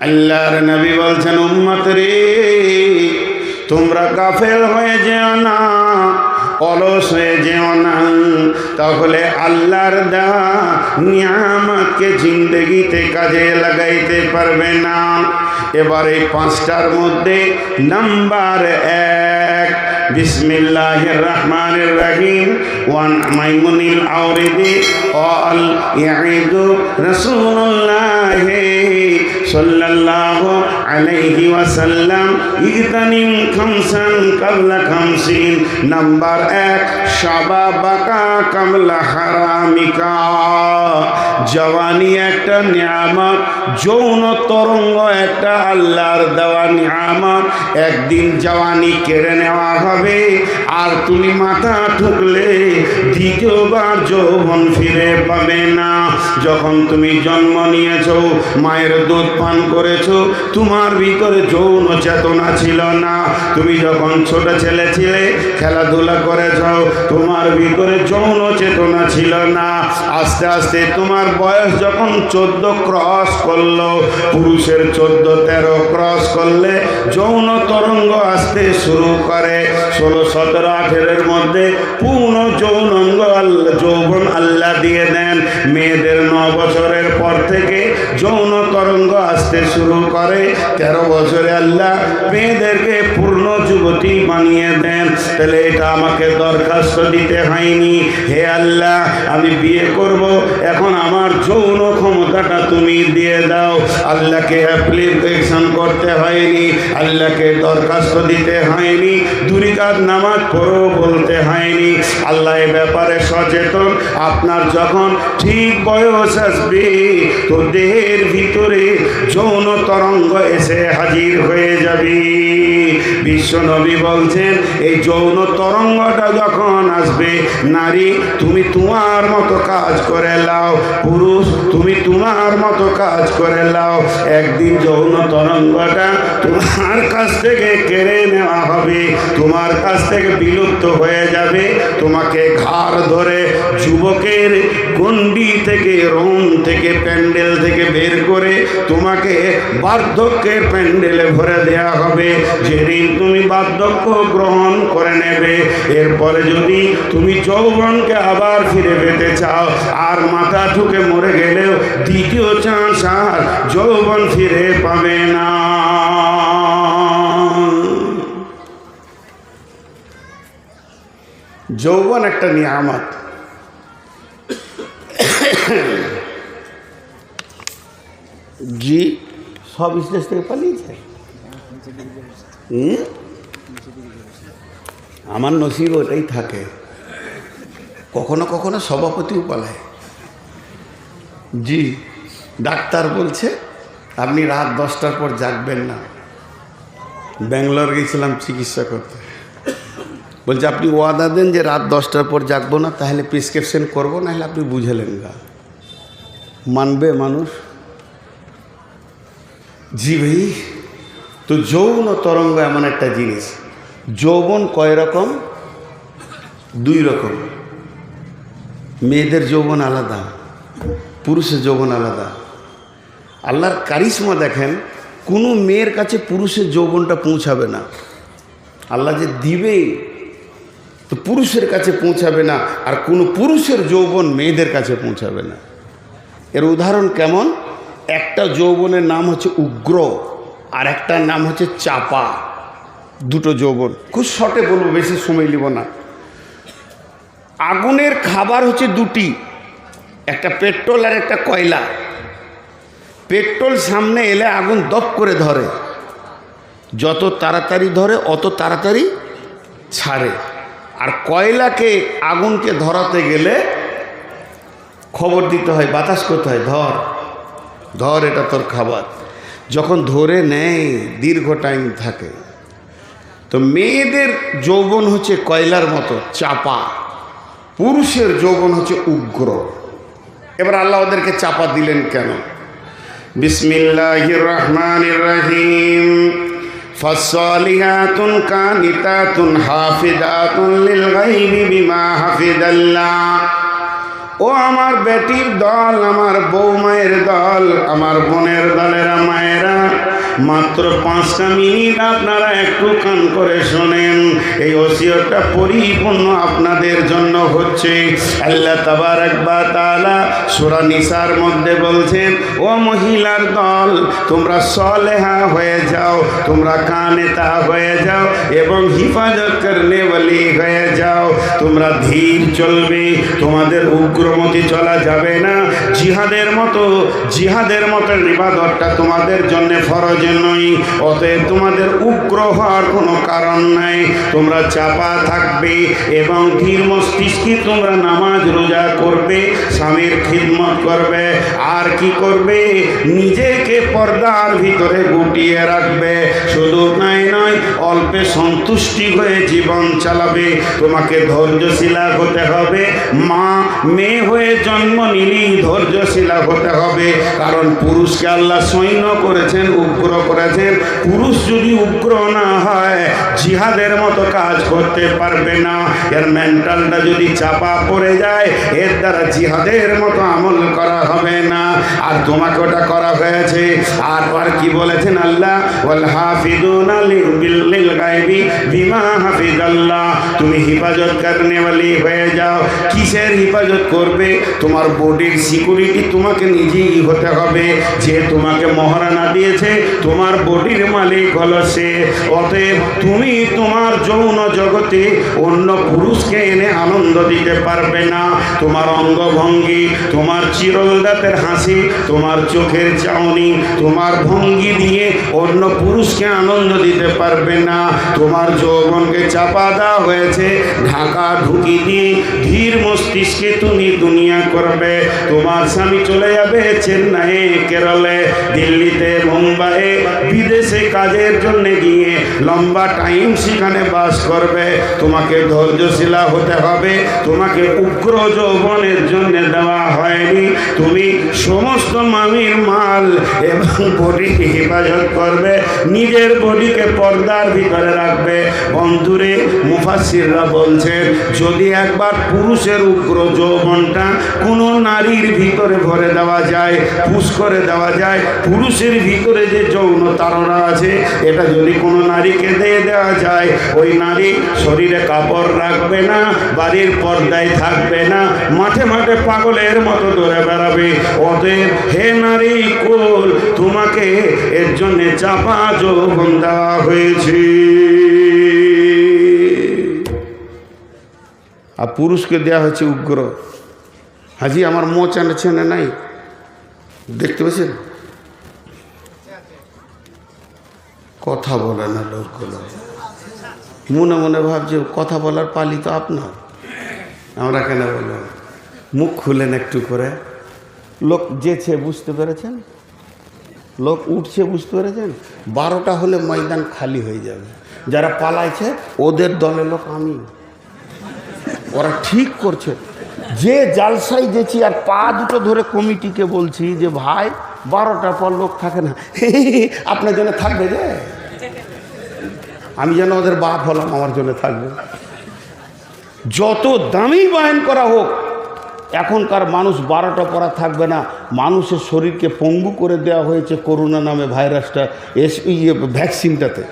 আল্লাহর নবী বলছেন, উম্মত রে, তোমরা গাফেল হয়ে যেও না, অলস হয়ে যেও না, তাহলে আল্লাহর দেওয়া নিয়ামতকে জিন্দগিতে কাজে লাগাইতে পারবে না। এবার এই পাঁচটার মধ্যে নাম্বার 1, বিসমিল্লাহির রহমানির রহিম। ওয়ান মাইমুনিল আওরিদি ক্বাল ইয়াইদু রাসূলুল্লাহ সাল্লাল্লাহু আলাইহি ওয়াসাল্লাম ইগতানিম খামসান কাবলা খামসিন। নাম্বার 1, শাবাবাকা কামলা হারামিকা। জওয়ানি একটা নিয়ামত, যৌন তরঙ্গ একটা আল্লাহর দেওয়া নিয়ামত। একদিন জওয়ানি কেড়ে নেওয়া হবে, আর তুমি মাথা ঠুকলে দ্বিতীয়বার যৌবন ফিরে পাবে না। যখন তুমি জন্ম নিয়েছো, মায়ের দুধ পান করেছো, তোমার ভিতরে যৌন চেতনা ছিল না। তুমি যখন ছোট ছেলে ছিলে, খেলাধুলা করেছ, তোমার ভিতরে যৌন চেতনা ছিল না। আস্তে আস্তে তোমার বয়স যখন 14 ক্রস করলো, পুরুষের 14-13 ক্রস করলে যৌন তরঙ্গ আসতে শুরু করে। 16, 17, 18 মধ্যে পূর্ণ যৌনাঙ্গ যৌবন আল্লাহ দিয়ে দেন। মেয়েদের 9 বছরের পর থেকে যৌন তরঙ্গ আসতে শুরু করে। 13 বছরে আল্লাহ মেয়েদেরকে পূর্ণ যুবতী বানিয়ে দেন। তাহলে এটা আমাকে দরখাস্ত দিতে হয়নি, হে আল্লাহ আমি বিয়ে করব, এখন আমার যৌন ক্ষমতাটা তুমি দিয়ে দাও। আল্লাহকে অ্যাপ্লিকেশন করতে হয়নি, আল্লাহকে দরখাস্ত দিতে হয়নি, 2 রাকাত নামাজ পড়ো বলতে হয়নি। আল্লাহ এ ব্যাপারে সচেতন। আপনার যখন ঠিক বয়স আসবে, তো দেহের ভিতরে যৌন তরঙ্গ এসে হাজির হয়ে যাবে। বিশ্ব নবী বলছেন, এই যৌন তরঙ্গটা যখন আসবে, নারী তুমি তোমার মতো কাজ করে লাও, পুরুষ তুমি তোমার মতো কাজ করে লাও। একদিন যৌন তরঙ্গটা তোমার কাছ থেকে কেড়ে নেওয়া হবে, তোমার কাছ থেকে বিলুপ্ত হয়ে যাবে। তোমাকে ঘাড় ধরে যুবকের গণ্ডি থেকে, রোম থেকে, প্যান্ডেল থেকে বের করে তোমাকে বার্ধক্যের প্যান্ডেলে ভরে দেওয়া হবে। যেদিন তুমি বার্ধক্য গ্রহণ করে নেবে, এরপরে যদি তুমি যৌবনকে আবার ফিরে পেতে চাও, আর মাথা ঠুকে মরে গেলেও দ্বিতীয় চান্স আর যৌবন ফিরে পাবে না। যৌবন একটা নিয়ামত। জি, সব স্টেজ থেকে পালিয়েছে। আমার নসিব ওটাই থাকে, কখনো কখনো সভাপতিও পালায়। জি, ডাক্তার বলছে আপনি রাত 10টার পর জাগবেন না। ব্যাঙ্গালোর গেছিলাম চিকিৎসা করতে, বলছে আপনি ওয়াদা দেন যে রাত 10টার পর জাগবো না, তাহলে প্রেসক্রিপশন করবো, নাহলে আপনি বুঝলেন না। মানবে মানুষ? জি ভাই। তো যৌন তরঙ্গ এমন একটা জিনিস। যৌবন কয় রকম? 2 রকম। মেয়েদের যৌবন আলাদা, পুরুষের যৌবন আলাদা। আল্লাহর কারিশমা দেখেন, কোনো মেয়ের কাছে পুরুষের যৌবনটা পৌঁছাবে না। আল্লাহ যে দিবে, তো পুরুষের কাছে পৌঁছাবে না, আর কোনো পুরুষের যৌবন মেয়েদের কাছে পৌঁছাবে না। এর উদাহরণ কেমন? একটা যৌবনের নাম হচ্ছে উগ্র, আর একটার নাম হচ্ছে চাপা। 2টো যৌবন, খুব শর্টে বলবো, বেশি সময় নিব না। আগুনের খাবার হচ্ছে 2টি, একটা পেট্রোল আর একটা কয়লা। পেট্রোল সামনে এলে আগুন দপ করে ধরে, যত তাড়াতাড়ি ধরে অত তাড়াতাড়ি ছাড়ে। আর কয়লাকে আগুনকে ধরাতে গেলে খবর দিতে হয়, বাতাস করতে হয়, ধর ধর, এটা তোর খাবার। যখন ধরে নেয় দীর্ঘ টাইম থাকে। তো মেয়েদের যৌবন হচ্ছে কয়লার মতো চাপা, পুরুষের যৌবন হচ্ছে উগ্র। এবার আল্লাহ ওদেরকে চাপা দিলেন কেন? বিসমিল্লাহির রহমানির রহিম। ফাসসালিহাতুন কানিতাতুন হাফিজাতুন লিল গায়বি বিমা হাফিজাল্লাহ। ও আমার বেটির দল, আমার বউ মায়ের দল, আমার বোনের দলেরা মায়েরা, মাত্র 5টা মিনিট আপনারা একটু কান করে শোনেন। এই ওসিয়তটা পরিপূর্ণ আপনাদের জন্য হচ্ছে। আল্লাহ তাবারক ওয়া তাআলা সূরা নিসার মধ্যে বলছেন, ও মহিলার দল, তোমরা সলেহা হয়ে যাও, তোমরা কানেতা হয়ে যাও এবং হিফাজত করনে ওয়ালি হয়ে যাও। তোমরা ধীর চলবে, তোমাদের উগ্রমতি চলা যাবে না। জিহাদের মতো ইবাদতটা তোমাদের জন্য ফরজ নয়, অতএব তোমাদের উগ্র হওয়ার কোনো কারণ নাই। তোমরা চাপা থাকবে এবং ধীর মস্তিষ্কে তোমরা নামাজ রোজা করবে, স্বামীর খিদমত করবে, আর কি করবে, নিজেকে পর্দার ভিতরে গুটিয়ে রাখবে। শুধু তাই নয়, অল্পে সন্তুষ্টি হয়ে জীবন চালাবে। তোমাকে ধৈর্যশীলা হতে হবে। মা মেয়ে হয়ে জন্ম নিলেই ধৈর্যশীলা হতে হবে, কারণ পুরুষকে আল্লাহ সৈন্য করেছেন, উগ্র করেছেন। পুরুষ যদি উগ্র না হয়, জিহাদের মতো কাজ করতে পারবে না। এর মেন্টালটা যদি চাপা পড়ে যায়, এর দ্বারা জিহাদের মতো আমল করা হবে না। আর তোমাকে ওটা করা হয়েছে। আর কি বলেছেন আল্লাহ, ওয়াল হাফিজুনা লিল গায়বি বিমা হাফিজাল্লাহ। তুমি হিফাজত করনে ওয়ালি হয়ে যাও। কিসের হিফাজত করবে? তোমার বডির সিকিউরিটি তোমাকে নিজেই হতে হবে। যে তোমাকে মহারানা দিয়েছে, তোমার বডির মালিক হলো সে। অতএব তুমি তোমার যৌন জগতে অন্য পুরুষকে এনে আনন্দ দিতে পারবে না। তোমার অঙ্গভঙ্গি, তোমার চিরল দাঁতের হাসি, তোমার চোখের চাউনি, তোমার ভঙ্গি দিয়ে অন্য পুরুষকে আনন্দ দিতে পারবে না। তোমার যৌবনকে চাপা দেওয়া হয়েছে, ঢাকা ঢুকি দিয়ে ধীর মস্তিষ্কে তুমি দুনিয়া করবে। তোমার স্বামী চলে যাবে চেন্নাই, কেরলে, দিল্লিতে, মুম্বাই, বিদেশে কাজের জন্য গিয়ে লম্বা টাইম সেখানে বাস করবে। তোমাকে ধৈর্যশীলা হতে হবে। তোমাকে উগ্র যৌবনের জন্য দেওয়া হয়নি। তুমি সমস্ত মামির মাল এবং বডিকে হেফাজত করবে, নিজের বডিকে পর্দার ভিতরে রাখবে। বন্ধুরে, মুফাসসিররা বলছেন, যদি একবার পুরুষের উগ্র যৌবনটা কোনো নারীর ভিতরে ভরে দেওয়া যায়, পুশ করে দেওয়া যায়, পুরুষের ভিতরে যে যৌন তাড়না আছে, এটা যদি কোনো নারীকে দিয়ে দেওয়া যায়, ওই নারী শরীরে কাপড় রাখবে না, বাড়ির পর্দায় থাকবে না, মাঠে মাঠে পাগলের মতো দৌড়ে বেড়াবে। অতএব হে নারী কুল, তোমাকে এর জন্যে চাপা যৌবন দেওয়া হয়েছে। আর পুরুষকে দেওয়া হয়েছে উগ্র। হাজি আমার মোচ আনছে না, নাই দেখতে পেয়েছেন? কথা বলে না লোকগুলো, মনে মনে ভাবছে কথা বলার পালি তো আপনার, আমরা কেন বলবো? মুখ খুলেন একটু করে। লোক যেছে, বুঝতে পেরেছেন? লোক উঠছে, বুঝতে পেরেছেন? 12টা হলে ময়দান খালি হয়ে যাবে। যারা পালাইছে ওদের দলের লোক আমি, ওরা ঠিক করছে। যে জালসাই যেছি আর পা দুটো ধরে কমিটিকে বলছি যে ভাই 12টার পর লোক থাকে না, আপনার জন্য থাকবে যে, আমি যেন ওদের বাপ হলাম, আমার জন্য থাকবে। যত দামি বয়ান করা হোক, এখনকার মানুষ 12টা পরা থাকবে না। মানুষের শরীরকে পঙ্গু করে দেওয়া হয়েছে করোনা নামে ভাইরাসটা, ভ্যাকসিনটাতে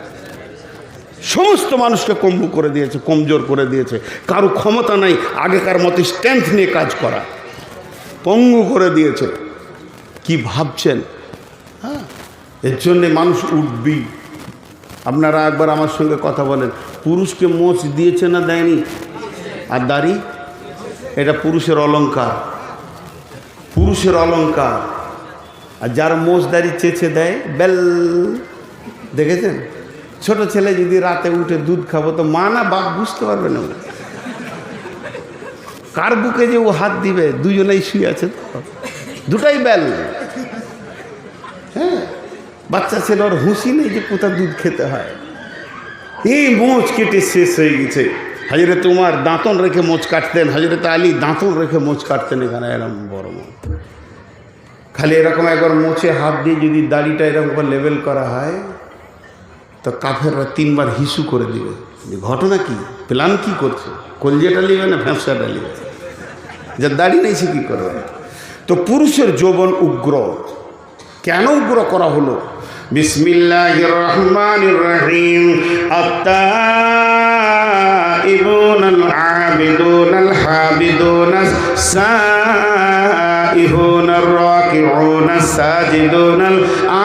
সমস্ত মানুষকে পঙ্গু করে দিয়েছে, কমজোর করে দিয়েছে। কারো ক্ষমতা নাই আগেকার মতো স্ট্রেংথ নিয়ে কাজ করা, পঙ্গু করে দিয়েছে। কি ভাবছেন? হ্যাঁ, এর জন্যে মানুষ উঠবি। আপনারা একবার আমার সঙ্গে কথা বলেন, পুরুষকে মোচ দিয়েছে না দেয়নি? আর দাড়ি, এটা পুরুষের অলংকার, পুরুষের অলংকার। আর যার মোচ দাড়ি চেঁচে দেয়, বেল, দেখেছেন? ছোট ছেলে যদি রাতে উঠে দুধ খাবো, তো মা না বাপ বুঝতে পারবে না কার বুকে যে ও হাত দিবে। দুজনেই শুয়ে আছে, তো দুটাই বেল। হ্যাঁ, বাচ্চা ছেলে, ওর হুঁশি নেই যে কোথা দুধ খেতে হয়। এই মোচ কেটে শেষ হয়ে গেছে। হজরত উমর দাঁতন রেখে মোচ কাটতেন, হজরত আলী দাঁতন রেখে মোচ কাটতেন। এখানে এরকম বড় মোচ, খালি এরকম একবার মোচে হাত দিয়ে যদি দাড়িটা এরকম লেবেল করা হয়, তো কাফেররা 3বার হিসু করে দিবে। ঘটনা কি, প্ল্যান কি করছে? কলজেটা নিবে না ভ্যাঁসাটা নিবে? যার দাড়ি নেই সে কী করবে? তো পুরুষের যৌবন উগ্র। কেন উগ্র করা হলো? বিসমিল্লাহির রহমানির রহিম। আত-তাইবুনাল আবিদুনাল হাবিদুনাস সাইহুনার রাকিউনাস সাজিদুনাল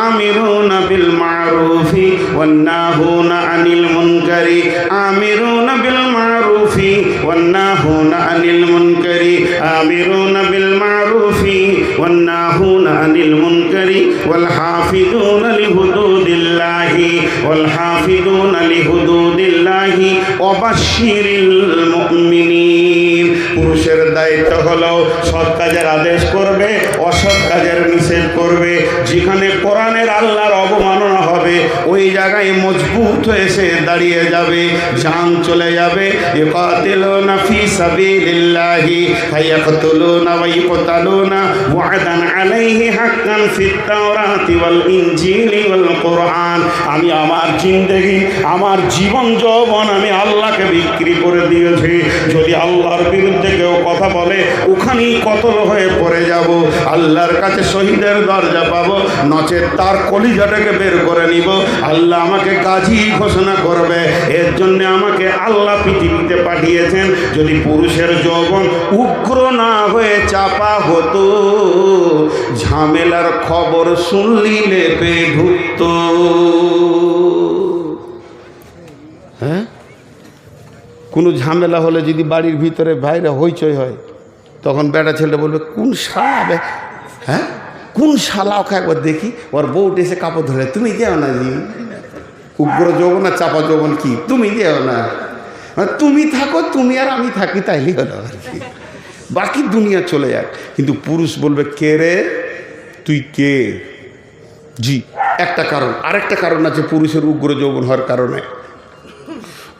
আমিরুনা বিল মারুফি ওয়ান নাহুনা আনিল মুনকারি আমিরুনা বিল মারুফি ওয়ান নাহুনা আনিল মুনকারি আমিরুনা বিল মারুফি ওয়ান নাহুনা আনিল মুনকারি ওয়াল হাফিজুনা লিহুদুদিল্লাহি ওয়াল হাফিজুনা লিহুদুদিল্লাহি ওয়া বাশশিরিল মুমিনিন। পুরুষের দায়িত্ব হলো সৎ কাজের আদেশ করবে, অসৎ কাজের নিষেধ করবে। যেখানে কোরআনের আল্লাহর অবমাননা হবে ওই জায়গায় মজবুত হয়ে সে দাঁড়িয়ে যাবে, জান চলে যাবে। ইকাতিলুনা ফি সাবিলিল্লাহি ফায়াকতুলুনা ওয়া ইকতালুনা ওয়া'দান আলাইহি হাক্কান ফিত তাওরাতি ওয়াল ইনজিলি ওয়াল কুরআন। আমি আমার জিন্দেগি, আমার জীবন যৌবন আমি আল্লাহকে বিক্রি করে দিয়েছি। যদি আল্লাহর বিরুদ্ধে কেউ কথা বলে ওখানেই কতল হয়ে পড়ে যাব, আল্লাহর কাছে শহীদের দরজা পাবো, নচেত তার কলিজাটাকে বের করে নিব। আল্লাহ আমাকে গাজী ঘোষণা করবে। এর জন্য আমাকে আল্লাহ পৃথিবীতে পাঠিয়েছেন। যদি পুরুষের যৌবন উগ্র না হয়ে চাপা হতো, ঝামেলার খবর শুনলিলে পে ঢুকত। হ্যাঁ, কোনো ঝামেলা হলে যদি বাড়ির ভিতরে বাইরে হইচই হয়, তখন বেটা ছেলেটা বলবে কোন শালা, হ্যাঁ কোন শালা, ওকে একবার দেখি। ওর বউটা এসে কাপড় ধরে, তুমি যেও না জি। উগ্র যৌবন আর চাপা যৌবন কি, তুমি যেও না, তুমি থাকো, তুমি আর আমি থাকি, তাইলেই হলো আর কি, বাকি দুনিয়া চলে যাক। কিন্তু পুরুষ বলবে কে রে তুই কে? জি, একটা কারণ। আরেকটা কারণ আছে পুরুষের উগ্র যৌবন হওয়ার কারণে।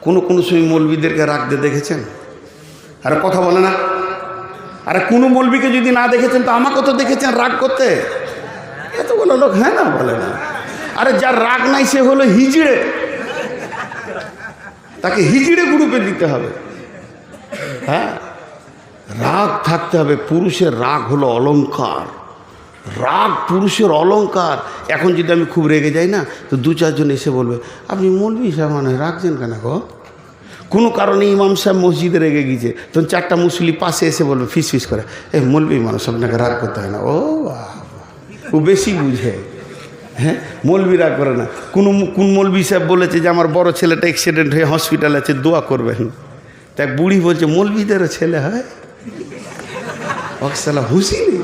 কোনো সময় মৌলবীদেরকে রাখতে দেখেছেন? আরে কথা বলে না। আরে কোনো মৌলবীকে যদি না দেখেছেন তো আমাকে তো দেখেছেন রাগ করতে। এতগুলো লোক হ্যাঁ না বলে না। আরে যার রাগ নাই সে হলো হিজড়ে, তাকে হিজড়ে গ্রুপে দিতে হবে। হ্যাঁ, রাগ থাকতে হবে। পুরুষের রাগ হলো অলংকার, রাগ পুরুষের অলংকার। এখন যদি আমি খুব রেগে যাই না, তো দু চারজন এসে বলবে আপনি মৌলবী সাহেব মানে রাখছেন কেন গো? কোনো কারণে ইমাম সাহেব মসজিদে রেগে গিয়েছে, তখন চারটা মুসলি পাশে এসে বলবে ফিস ফিস করে, এই মৌলবী মানুষ আপনাকে রাগ করতে হয় না। ও ও বেশি বুঝে। হ্যাঁ, মৌলবী রাগ করে না। কোন মৌলবী সাহেব বলেছে যে আমার বড় ছেলেটা অ্যাক্সিডেন্ট হয়ে হসপিটালে আছে, দোয়া করবেন। তা এক বুড়ি বলছে মৌলবীদেরও ছেলে হয়? অক্সালা হুঁশি নেই।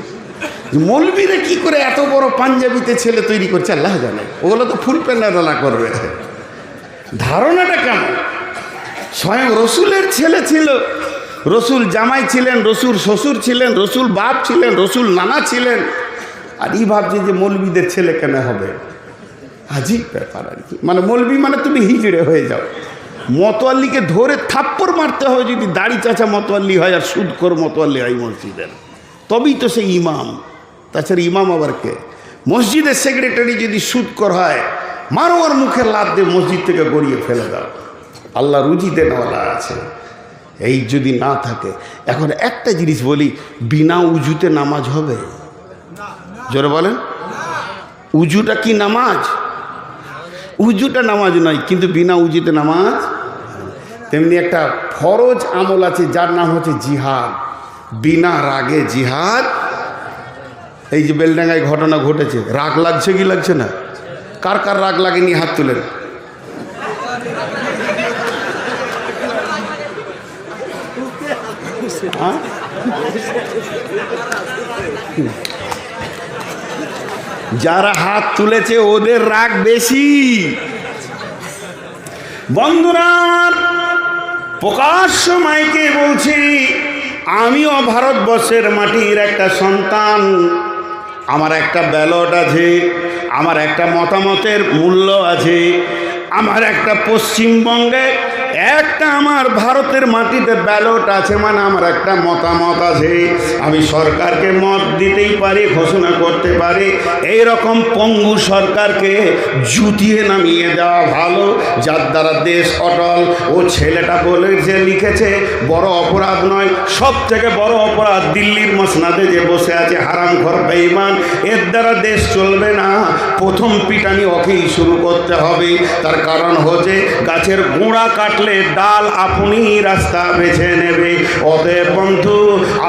মৌলবীরা কি করে এত বড় পাঞ্জাবিতে ছেলে তৈরি করছে আল্লাহ জানে। ওগুলো তো ফুল প্যান্ডালা করবে। ধারণাটা কেমন? স্বয়ং রসুলের ছেলে ছিল, রসুল জামাই ছিলেন, রসুল শ্বশুর ছিলেন, রসুল বাপ ছিলেন, রসুল নানা ছিলেন, আর এই ভাবছে যে মৌলবীদের ছেলে কেন হবে? আজীব ব্যাপার আর কি। মানে মৌলবী মানে তুমি হিজড়ে হয়ে যাও। মতোয়াল্লিকে ধরে থাপ্পড় মারতে হবে যদি দাড়ি চাচা মতোয়াল্লি হয় আর সুদখোর মতোয়াল্লি হয় মসজিদের, তবেই তো সে ইমাম। তাছাড়া ইমাম আবার কে? মসজিদের সেক্রেটারি যদি সুদখোর হয়, মারো ওর মুখে লাত দিয়ে মসজিদ থেকে গড়িয়ে ফেলে দাও। আল্লাহ রুজি দেনওয়ালা আছে। এই যদি না থাকে, এখন একটা জিনিস বলি, বিনা উজুতে নামাজ হবে? জোরে বলেন, উজুটা কি নামাজ? উজুটা নামাজ নয়, কিন্তু বিনা উজুতে নামাজ। তেমনি একটা ফরজ আমল আছে যার নাম হচ্ছে জিহাদ। বিনা রাগে জিহাদ। এই যে বেলডাঙ্গায় ঘটনা ঘটেছে, রাগ লাগছে কি লাগছে না? কার কার রাগ লাগেনি হাত তুলেন। যারা হাত তুলেছে ওদের রাগ বেশি। বন্ধুরা, প্রকাশ্য মাইকে বলছি, আমিও ভারতবর্ষের মাটির একটা সন্তান। আমার একটা ব্যালট আছে, আমার একটা মতামতের মূল্য আছে, আমার একটা পশ্চিমবঙ্গে একটা আমার ভারতের মাটিতে ব্যালট আছে, মানে আমার একটা মতামত আছে, আমি সরকারকে মত দিতেই পারি, ঘোষণা করতে পারি। এই রকম পঙ্গু সরকারকে জুতিয়ে নামিয়ে দেওয়া ভালো, যার দ্বারা দেশ অটল। ও ছেলেটা বলেছে, লিখেছে, বড় অপরাধ নয়, সব থেকে বড় অপরাধ দিল্লির মসনাদে যে বসে আছে হারামখোর বেঈমান, এর দ্বারা দেশ চলবে না। প্রথম পিটানি ওকেই শুরু করতে হবে। তার কারণ হচ্ছে গাছের গোড়া কাটলে ডাল আপনি রাস্তা বেছে নেবে। অতএব বন্ধু,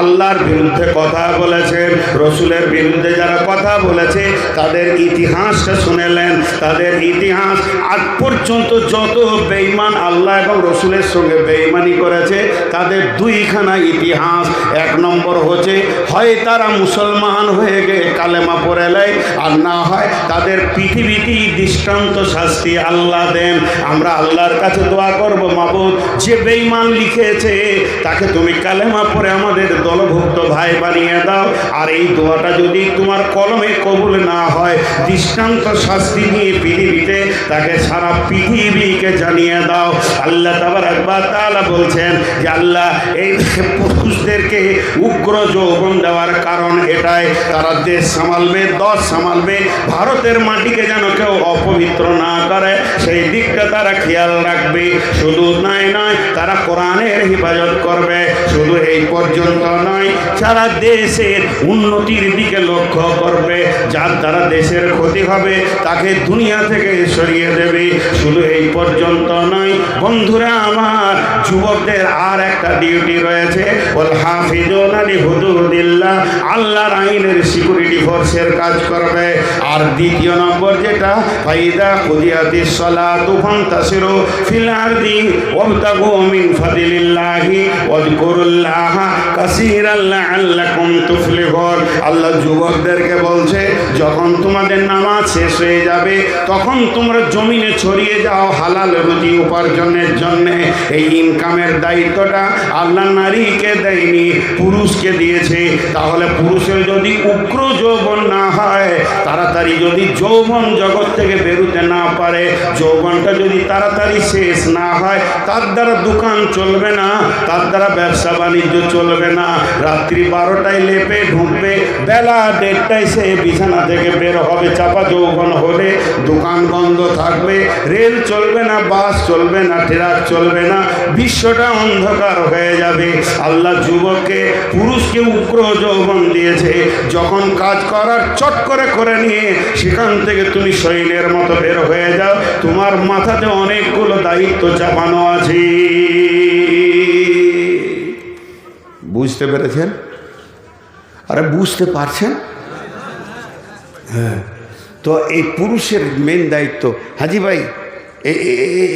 আল্লাহর বিরুদ্ধে কথা বলেছেন, রসুলের বিরুদ্ধে যারা কথা বলেছে তাদের ইতিহাসটা শুনেলেন। তাদের ইতিহাস আজ পর্যন্ত যত বেঈমান আল্লাহ এবং রসুলের সঙ্গে বেঈমানি করেছে তাদের দুইখানা ইতিহাস। এক নম্বর হচ্ছে হয় তারা মুসলমান হয়ে গিয়ে কালেমা পড়ে নেয়, আর না হয় তাদের পৃথিবীতেই দৃষ্টান্ত শাস্তি আল্লাহ দেন। আমরা আল্লাহর কাছে দোয়া করব, মাবুদ যে বেঈমান লিখেছে তাকে তুমি কালেমা পড়ে আমাদের দলভুক্ত ভাই বানিয়ে দাও। আর এই দোয়াটা যদি তোমার কলমে কবুল না হয়, দৃষ্টান্ত শাস্তি নিয়ে পৃথিবীতে তাকে সারা পৃথিবীকে জানিয়ে দাও। আল্লাহ তাবারক ওয়া তাআলা বলছেন যে আল্লাহ এই পুরুষদেরকে উগ্র যৌবন দেওয়ার কারণ এটাই, তারা দেশ সামালবে, দশ সামালবে, ভারতের মাটিকে যেন কেউ অপবিত্র না করে সেই দিকটা তারা খেয়াল রাখবে। শুধু নয় তারা কোরআনের হেফাজত করবে। শুধু এই পর্যন্ত নয়, সারা দেশের উন্নতির দিকে লক্ষ্য করবে। যার দ্বারা দেশের ক্ষতি হবে তাকে দুনিয়া থেকে সরিয়ে দেবে। শুধু এই পর্যন্ত নয় বন্ধুরা আমার, যুবকদের আর একটা ডিউটি রয়েছে, ওয়াল হাফিজুনা লিহুদুদিল্লাহ, আল্লাহর আইনের সিকিউরিটি ফোর্সের কাজ করবে। আর দ্বিতীয় নম্বর যেটা, ফাইদা কুদিয়াতিস সালাতু ফান্তাসিরু ফিল আরদি ওয়াবতাগু মিন ফাদলিল্লাহি ওয়াযকুরুল্লাহা কাসীরান লাআল্লাকুম তুফলিহুন। আল্লাহ যুবকদেরকে বলছে, যখন তোমাদের নামাজ শেষ হয়ে যাবে তখন তোমরা জমিনে ছড়িয়ে যাও হালাল রুজি উপার্জনের জন্য। এই ইনকামের দায়িত্বটা আল্লাহ নারীকে দেয়নি, পুরুষকে দিয়েছে। তাহলে পুরুষের যদি উগ্র যৌবন না হয়, তাড়াতাড়ি যদি যৌবন জগৎ থেকে বেরোতে না পারে, যৌবনটা যদি তাড়াতাড়ি শেষ না হয়, তার দ্বারা দোকান চলবে না, তার দ্বারা ব্যবসা বাণিজ্য চলবে না। রাত্রি 12টায় লেপে ঢুকবে, বেলা 1:30টায় সে বিছানা থেকে বের হবে। চাপা যৌবন হলে দোকান বন্ধ থাকবে, রেল চলবে না, বাস চলবে না, ট্রাক চলবে না, বিশ্বটা অন্ধকার হয়ে যাবে। আল্লাহ যুবককে, পুরুষকে উগ্র যৌবন দিয়েছে। যখন কাজ করার চট করে নিয়ে সেখান থেকে তুমি শৈলের মতো বের হয়ে যাও, তোমার মাথাতে অনেকগুলো দায়িত্ব চাপানো আছে। বুঝতে পেরেছেন? আরে বুঝতে পারছেন? হ্যাঁ, তো এই পুরুষের মেন দায়িত্ব, হাজি ভাই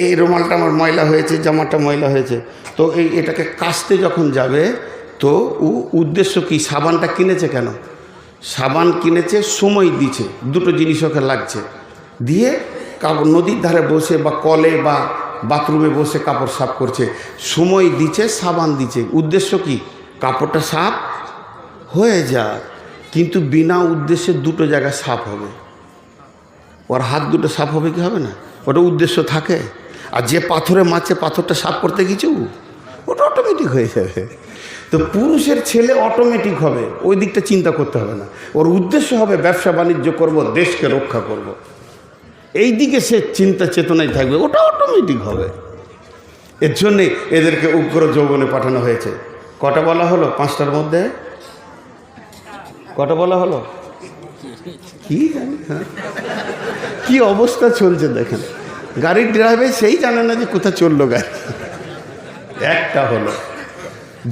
এই রুমালটা আমার ময়লা হয়েছে, জামাটা ময়লা হয়েছে, তো এটাকে কাচতে যখন যাবে তো উদ্দেশ্য কি? সাবানটা কিনেছে কেন? সাবান কিনেছে, সময় দিচ্ছে, দুটো জিনিস ওকে লাগছে, দিয়ে কাপড় নদীর ধারে বসে বা কলে বা বাথরুমে বসে কাপড় সাফ করছে, সময় দিচ্ছে, সাবান দিচ্ছে, উদ্দেশ্য কি? কাপড়টা সাফ হয়ে যাক। কিন্তু বিনা উদ্দেশ্যে দুটো জায়গায় সাফ হবে, ওর হাত দুটো সাফ হবে কি হবে না? ওটা উদ্দেশ্য থাকে। আর যে পাথরে মারছে, পাথরটা সাফ করতে কিছু, ওটা অটোমেটিক হয়ে যাবে। তো পুরুষের ছেলে অটোমেটিক হবে, ওই দিকটা চিন্তা করতে হবে না। ওর উদ্দেশ্য হবে ব্যবসা বাণিজ্য করব, দেশকে রক্ষা করব, এই দিকে সে চিন্তা চেতনায় থাকবে, ওটা অটোমেটিক হবে। এর জন্যে এদেরকে উগ্র যৌবনে পাঠানো হয়েছে। কটা বলা হলো? 5টার মধ্যে কটা বলা হলো কি জানি। হ্যাঁ, কি অবস্থা চলছে দেখেন, গাড়ির ড্রাইভার সেই জানে না যে কোথায় চললো গাড়ি। একটা হলো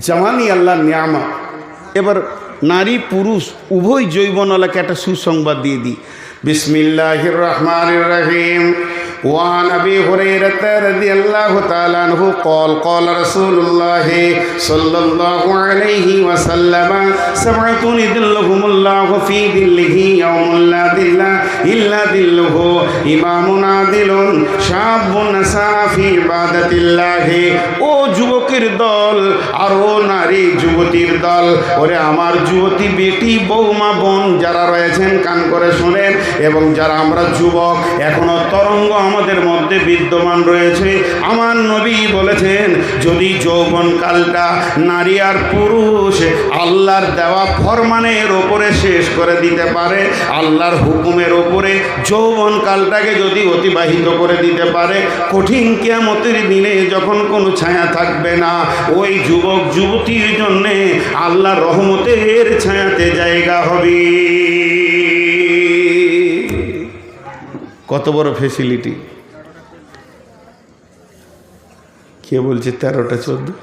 জামানি আল্লাহর নিয়ামত। এবার নারী পুরুষ উভয় যৌবনওয়ালাকে একটা সুসংবাদ দিয়ে দিই। বিসমিল্লাহির রহমানির রহিম। وعن أبي هريرة رضي الله تعالى عنه قال قال رسول الله صلى الله عليه وسلم 7 يظلهم الله في ظله يوم لا ظل إلا ظله إمام عادل شاب نشأ في عبادة الله। ও যুবকের দল আর ও নারী যুবতীর দল, ওরে আমার যুবতী বেটি বৌমা বোন যারা রয়েছেন কান করে শোনেন, এবং যারা আমরা যুবক এখনো তরঙ্গ আমাদের মধ্যে বিদ্যমান রয়েছে। আমার নবী বলেছেন, যদি যৌবনকালটা নারী আর পুরুষ আল্লাহর দেওয়া ফরমানের ওপরে শেষ করে দিতে পারে, আল্লাহর হুকুমের ওপরে যৌবনকালটাকে যদি অতিবাহিত করে দিতে পারে, কঠিন কিয়ামতের দিনে যখন কোনো ছায়া থাকবে না, ওই যুবক যুবতীর জন্যে আল্লাহর রহমতের ছায়াতে জায়গা হবে। কত বড় ফেসিলিটি! কে বলছে 13টা 14?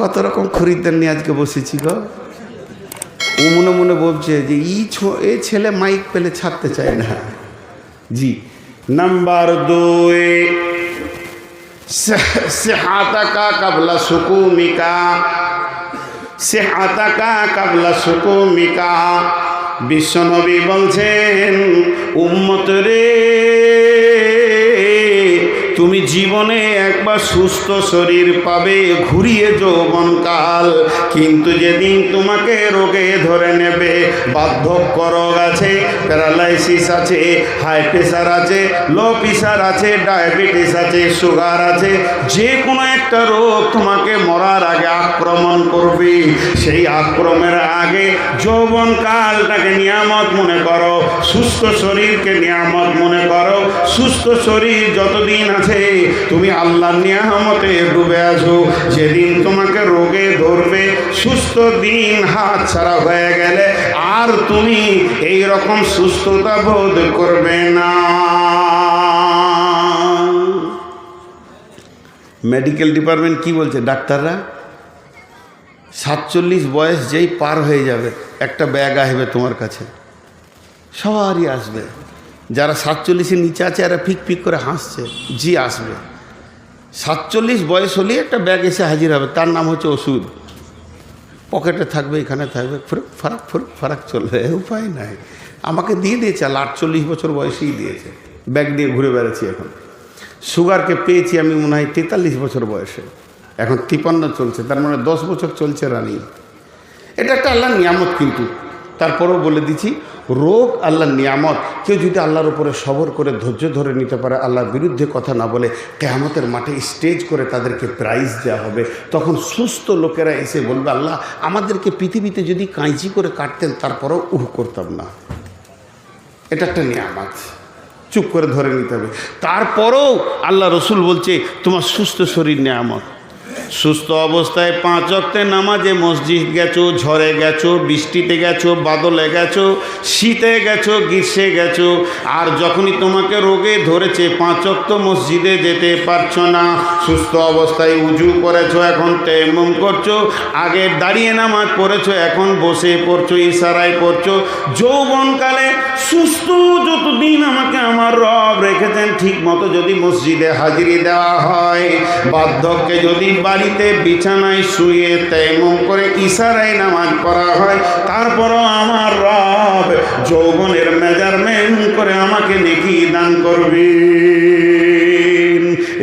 কত রকম খরিদ্দার নিয়ে আজকে বসেছি গো। ও মনে মনে বলছে যে এ ছেলে মাইক পেলে ছাড়তে চায় না। জি, নাম্বার 2, সেহাতাকা কাবলা সুকুমিকা। সেহাতাকা কাবলা সুকুমিকা। বিশ্বনবী বলছেন, উম্মত রে, তুমি জীবনে একবার সুস্থ শরীর পাবে, ঘুরিয়ে যৌবনকাল, কিন্তু যেদিন তোমাকে রোগে ধরে নেবে, বার্ধক্য রোগ আছে, প্যারালাইসিস আছে, হাই প্রেশার আছে, লো প্রেশার আছে, ডায়াবেটিস আছে, সুগার আছে, যে কোনো একটা রোগ তোমাকে মরার আগে আক্রমণ করবে। সেই আক্রমণের আগে যৌবনকালটাকে নিয়ামত মনে করো, সুস্থ শরীরকে নিয়ামত মনে করো। সুস্থ শরীর যতদিন আছে তুমি আল্লাহর নিয়ামতে ডুবে আছো। যেদিন তোমাকে রোগে ধরবে, সুস্থ দিন হাত ছাড়া হয়ে গেলে আর তুমি এই রকম সুস্থতা বোধ করবে না। মেডিকেল ডিপার্টমেন্ট কি বলছে ডাক্তাররা? 47 বয়স যেই পার হয়ে যাবে, একটা ব্যাগ আসবে তোমার কাছে, সবারই আসবে। যারা 47-এর নিচে আছে এরা ফিক ফিক করে হাসছে। জি আসবে। 47 বয়স হলেই একটা ব্যাগ এসে হাজির হবে, তার নাম হচ্ছে ওষুধ। পকেটে থাকবে, এখানে থাকবে, ফুরুক ফারাক চলবে, উপায় নাই। আমাকে দিয়ে দিয়েছে, 48 বছর বয়সেই দিয়েছে, ব্যাগ নিয়ে ঘুরে বেড়াচ্ছি। এখন সুগারকে পেয়েছি আমি মনে হয় 43 বছর বয়সে, এখন 53 চলছে, তার মানে 10 বছর চলছে রানি। এটা একটা আল্লাহর নিয়ামত। কিন্তু তারপরেও বলে দিচ্ছি, রোগ আল্লাহর নিয়ামত। কেউ যদি আল্লাহর উপরে সবর করে ধৈর্য ধরে নিতে পারে, আল্লাহর বিরুদ্ধে কথা না বলে, কিয়ামতের মাঠে স্টেজ করে তাদেরকে প্রাইজ দেওয়া হবে। তখন সুস্থ লোকেরা এসে বলবে, আল্লাহ আমাদেরকে পৃথিবীতে যদি কাঁচি করে কাটতেন তারপরেও করতাম না। এটা একটা নিয়ামত, চুপ করে ধরে নিতে হবে। তারপরেও আল্লাহ রসুল বলছে, তোমার সুস্থ শরীর নিয়ামত। সুস্থ অবস্থায় 5 ওয়াক্তের নামাজে মসজিদ গেছো, ঝড়ে গেছো, বৃষ্টিতে গেছো, বাদলে গেছো, শীতে গেছো, গ্রীষ্মে গেছো, আর যখনই তোমাকে রোগে ধরেছে 5 ওয়াক্ত মসজিদে যেতে পারছো না, সুস্থ অবস্থায় উজু করেছো, এখন তায়াম্মুম করছো, আগে দাঁড়িয়ে নামাজ পড়েছো, এখন বসে পড়ছো, ইশারায় পড়ছো। যৌবনকালে সুস্থ যতদিন আমাকে আমার রব রেখেছেন, ঠিক মতো যদি মসজিদে হাজিরি দেওয়া হয়, বার্ধক্যে যদি বাড়িতে বিছানায় শুয়ে তায়াম্মুম করে ইশারায় নামাজ পড়া হয়, তারপরও আমার রব যৌবনের মেজারমেন্ট করে আমাকে নেকি দান করবে।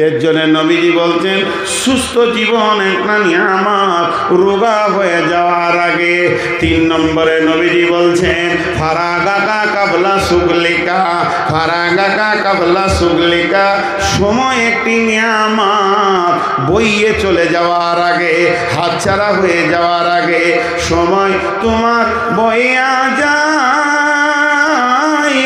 এর জন্য নবীজি বলছেন, সুস্থ জীবন একটা নিয়ামত রোগা হয়ে যাওয়ার আগে। 3 নম্বরে নবীজি বলছেন, ফারাগাকা কাবলা সুগলিকা। ফারাগাকা কাবলা সুগলিকা, সময় একটি নিয়ামত, বইয়ে চলে যাওয়ার আগে, হাতছাড়া হয়ে যাওয়ার আগে, সময় তোমার বইয়া যায়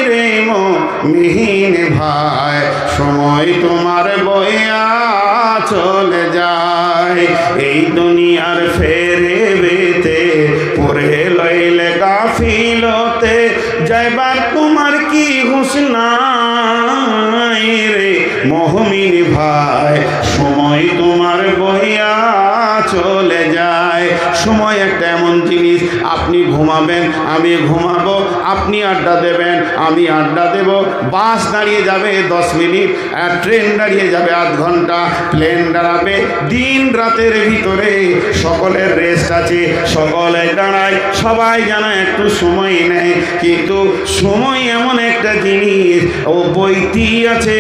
রে মুমিন ভাই, সময় তোমার বইয়া চলে যায়। এই দুনিয়ার ফেরে বেতে পড়ে লইলে কাফিলতে, যাইবার তোমার কি হুঁশ নাই রে মুমিন ভাই, সময় তোমার বইয়া চলে যায়। সময় একটা এমন জিনিস, আপনি ঘুমাবেন, আমি ঘুমাবো, আপনি আড্ডা দেবেন, আমি আড্ডা দেব, বাস দাঁড়িয়ে যাবে 10 মিনিট, আর ট্রেন দাঁড়িয়ে যাবে আধ ঘন্টা, প্লেন দাঁড়াবে, দিন রাতের ভিতরে সকলের রেস্ট আছে, সকলে দাঁড়ায়, সবাই যেন একটু সময় নেয়। কিন্তু সময় এমন একটা জিনিস, ও বইতি আছে,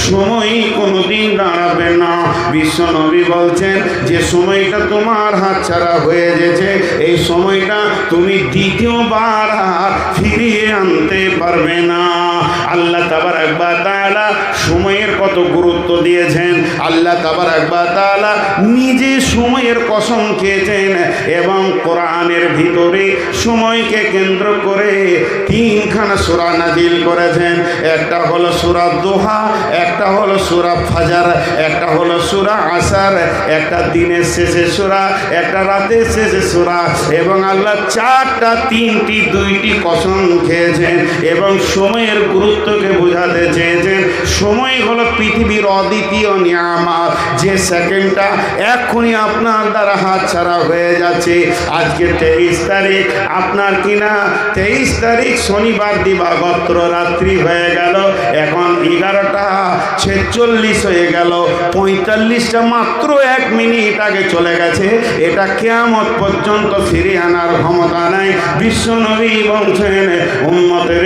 সময় কোনোদিন দাঁড়াবে না। বিশ্বনবী বলছেন, যে সময়টা তোমার হাতছাড়া হয়ে গেছে, এই সময়টা তুমি দ্বিতীয়বার আর ফিরিয়ে আনতে পারবে না। আল্লাহ তাবারক ওয়া তাআলা সময়ের কত গুরুত্ব দিয়েছেন। আল্লাহ তাবারক ওয়া তাআলা নিজে সময়ের কসম খেয়েছেন এবং কোরআনের ভিতরে সময়কে কেন্দ্র করে তিনখানা সূরা নাজিল করেছেন। একটা হলো সূরা দুহা, একটা হলো সূরা ফাজর, একটা হলো সূরা আসর, একটা দিনের শেষে সূরা, একটা রাতের শেষে সূরা। এবং আল্লাহ চারটা, তিনটি, দুইটি কসম খেয়েছেন এবং সময়ের গুরুত্বকে বোঝাতে চেয়েছেন। সময় হলো পৃথিবীর অদ্বিতীয় নিয়ামত, যে সেকেন্ডটা এক্ষুনি আপনার দ্বারা হাত ছাড়া হয়ে যাচ্ছে। আজকে 23 তারিখ, আপনার কিনা 23 তারিখ শনিবার দিবাগত রাত্রি হয়ে গেল, এখন 11:46 হয়ে গেল, 45টা মাত্র 1 মিনিট আগে চলে গেছে। এটা কিয়ামত পর্যন্ত ফিরে আনার ক্ষমতা নাই। বিশ্বনবী বলছেন উম্মতের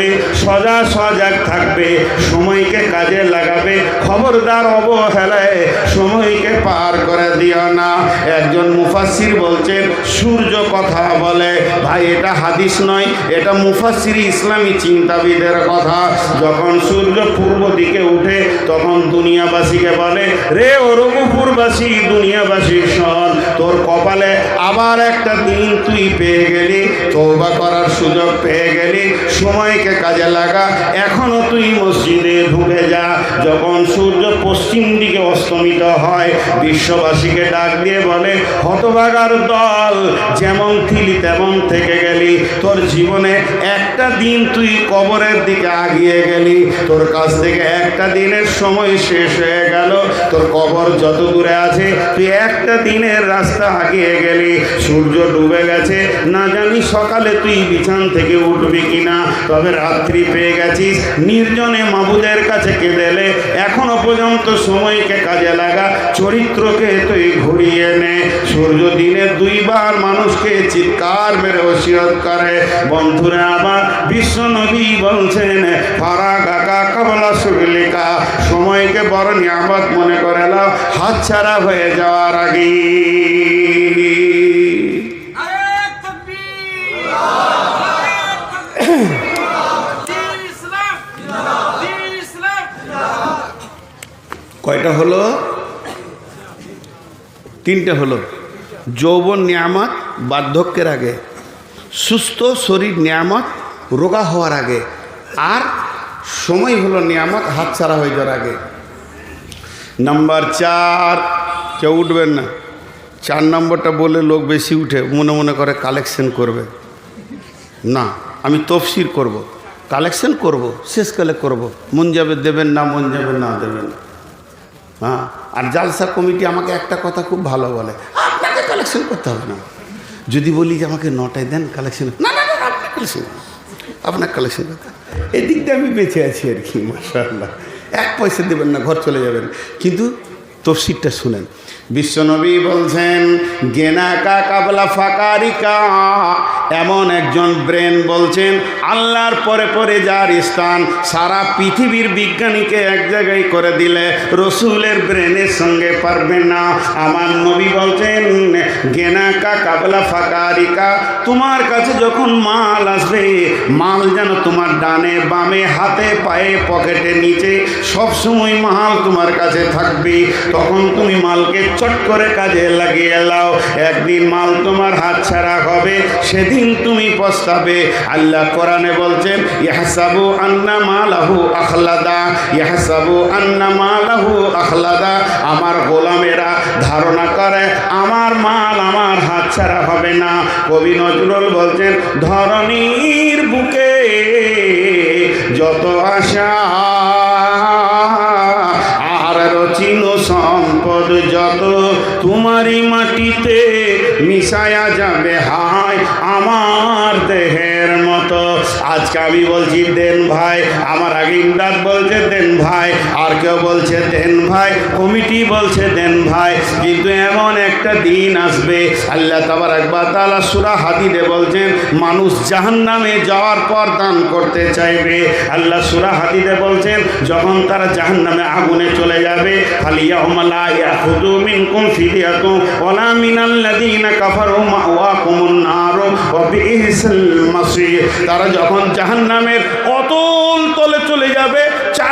সজাগ থাকবে, সময়কে কাজে লাগাবে, খবরদার অবহেলায় সময়কে পার করে দিও না। একজন মুফাসসির বলছেন সূর্য কথা বলে, ভাই এটা হাদিস নয়, এটা মুফাসসির ইসলামী চিন্তাবিদের কথা। যখন সূর্য পূর্ব দিকে উঠে তখন দুনিয়াবাসীকে বলে, রে ওরগুপুরবাসী, দুনিয়াবাসী শোন, তোর কপালে আবার একটা দিন তুই পেয়ে গেলি, তওবা করার সুযোগ পেয়ে গেলি, সময়কে কাজে লাগা, এখনো তুই মসজিদে ঢুকে যা। যখন সূর্য পশ্চিম দিকে অস্তমিত হয় বিশ্ববাসীকে ডাক দিয়ে বলে, হতভাগার দল, যেমন থিলি তেমন থেকে গেলি, তোর জীবনে একটা দিন তুই কবরের দিকে আগিয়ে গেলি, তোর কাছ থেকে একটা দিনের সময় শেষ হয়ে গেল, তোর কবর যত দূরে আছে তুই একটা দিনের রাস্তা আগিয়ে গেলি। সূর্য ডুবে গেছে, না জানি সকালে তুই বিছান থেকে উঠবি কিনা, তবে রাত্রি পেয়ে গেছিস, নির্জনে মাবুদের কাছে কেঁদেলে, এখনো পর্যন্ত সময়কে কাজে লাগা, চরিত্রকে তুই ঘুরিয়ে নে। সূর্য দিনে 2 বার মানুষকে চিৎকার মেরে ওসিয়ত করে। বন্ধুরা আমার, বিশ্বনবী বলছেন ফারাগাকা কাবলা সুগলিকা, সময়কে বড় নিয়ামত মনে করে নাও হাতছাড়া হয়ে যাওয়ার আগে। কয়টা হলো? 3টে হলো। যৌবন নিয়ামত বার্ধক্যের আগে, সুস্থ শরীর নিয়ামত রোগা হওয়ার আগে, আর সময় হলো নিয়ামত হাতছাড়া হয়ে যাওয়ার আগে। নাম্বার 4, কেউ উঠবেন না। 4 নম্বরটা বলে লোক বেশি উঠে, মনে মনে করে কালেকশন করবে। না, আমি তফসির করব, কালেকশন করব, শেষকালে করব। মন যাবে দেবেন না, মন যাবে না দেবেন। হ্যাঁ, আর জালসা কমিটি আমাকে একটা কথা খুব ভালো বলে, আপনাকে কালেকশন করতে হবে না। যদি বলি যে আমাকে 9টায় দেন কালেকশন, না না না, আপনার কালেকশন, আপনার কালেকশন করতে, এদিক দিয়ে আমি বেঁচে আছি আর কি, মাশাআল্লাহ। 1 পয়সা দেবেন না, ঘর চলে যাবেন। কিন্তু তফসিরটা শুনেন। বিশ্বনবী বলছেন গেনাকা কাবলা ফাকারিকা, এমন একজন ব্রেন বলছেন আল্লাহর পরে পরে যার স্থান, সারা পৃথিবীর বিজ্ঞানীকে এক জায়গায় করে দিলে রসুলের ব্রেনের সঙ্গে পারবে না। আমার নবী বলছেন গেনাকা কাবলা ফাকারিকা, তোমার কাছে যখন মাল আসবে, মাল যেন তোমার ডানে বামে হাতে পায়ে পকেটে নিচে সবসময় মাল তোমার কাছে থাকবে। তখন তুমি মালকে চট করে কাজে লাগিয়ে লাও। একদিন মাল তোমার হাত ছাড়া হবে, সেদিন তুমি পস্তাবে। আল্লাহ কোরআনে বলছেন ইয়াহসাবু আন্না মালাহু আখলাদা, ইয়াহসাবু আন্না মালাহু আখলাদা। আমার গোলামেরা ধারণা করে আমার মাল আমার হাত ছাড়া হবে না। কবি নজরুল বলছেন ধরণীর বুকে যত আশা আর রচিন সম্পদ যত, তোমারই মাটিতে মিশায়া যাবে হায় আমার দেহের মতো। আজকে আমি বলছি দেন ভাই, আমার আগে ইমদাদ বলছে দেন ভাই, আর কেউ বলছে দেন ভাই, কমিটি বলছে দেন ভাই। কিন্তু এমন একটা দিন আসবে, আল্লাহ তাবারক ওয়া তাআলা সূরা হাদীদে বলছেন মানুষ জাহান্নামে যাওয়ার পর দান করতে চাইবে। আল্লাহ সূরা হাদীদে বলছেন যখন তারা জাহান্নামে আগুনে চলে যাবে, ফালিয়াউমা লা ইয়াখুযু মিনকুম ফিদিয়াতুন ওয়ালা মিনাল্লাযীনা কাফারু মাওয়াকুমুন নার ওয়া বিইসাল মাসীর। তারা যখন জাহান্নামের অতল তলে চলে যাবে,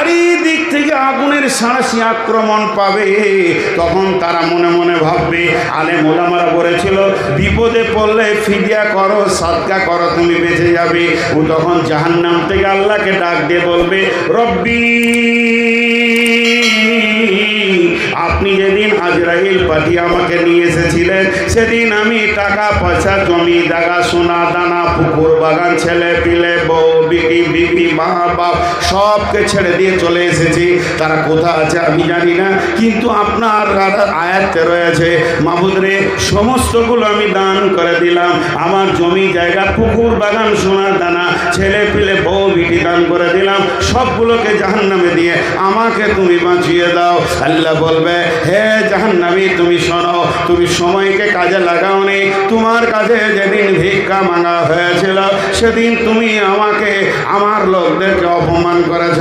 চারিদিক থেকে আগুনের সাঁড়াশি আক্রমণ পাবে। তখন তারা মনে মনে ভাববে, আলেম ওলামারা বলেছিল বিপদে পড়লে ফিদিয়া করো, সাদকা করো, তুমি বেঁচে যাবে। ও তখন জাহান্নাম থেকে আল্লাহকে ডাক দিয়ে বলবে, রব্বি, আপনি যেদিন আজরাইল পাঠিয়ে আমাকে নিয়ে এসেছিলেন সেদিন আমি টাকা পয়সা, জমি জায়গা, সোনা দানা, পুকুর বাগান, ছেলে পিলে, বউ বিবি মা বাপ সবকে ছেড়ে দিয়ে চলে এসেছি। তারা কোথা আছে আমি জানি না, কিন্তু আপনার আয়াতে রয়েছে মাবুদ রে, সমস্তগুলো আমি দান করে দিলাম। আমার জমি জায়গা, পুকুর বাগান, সোনা দানা, ছেলে পিলে, বউ বিটি দান করে দিলাম। সবগুলোকে জাহান্নামে দিয়ে আমাকে তুমি বাঁচিয়ে দাও। আল্লাহ বলবে, হে জাহান্নামী, তুমি শোনো, তুমি সময়কে কাজে লাগাওনি। তোমার কাছে যেদিন ভিক্ষা মাঙ্গা হয়েছিল সেদিন তুমি আমাকে, আমার লোকদেরকে অপমান করেছ।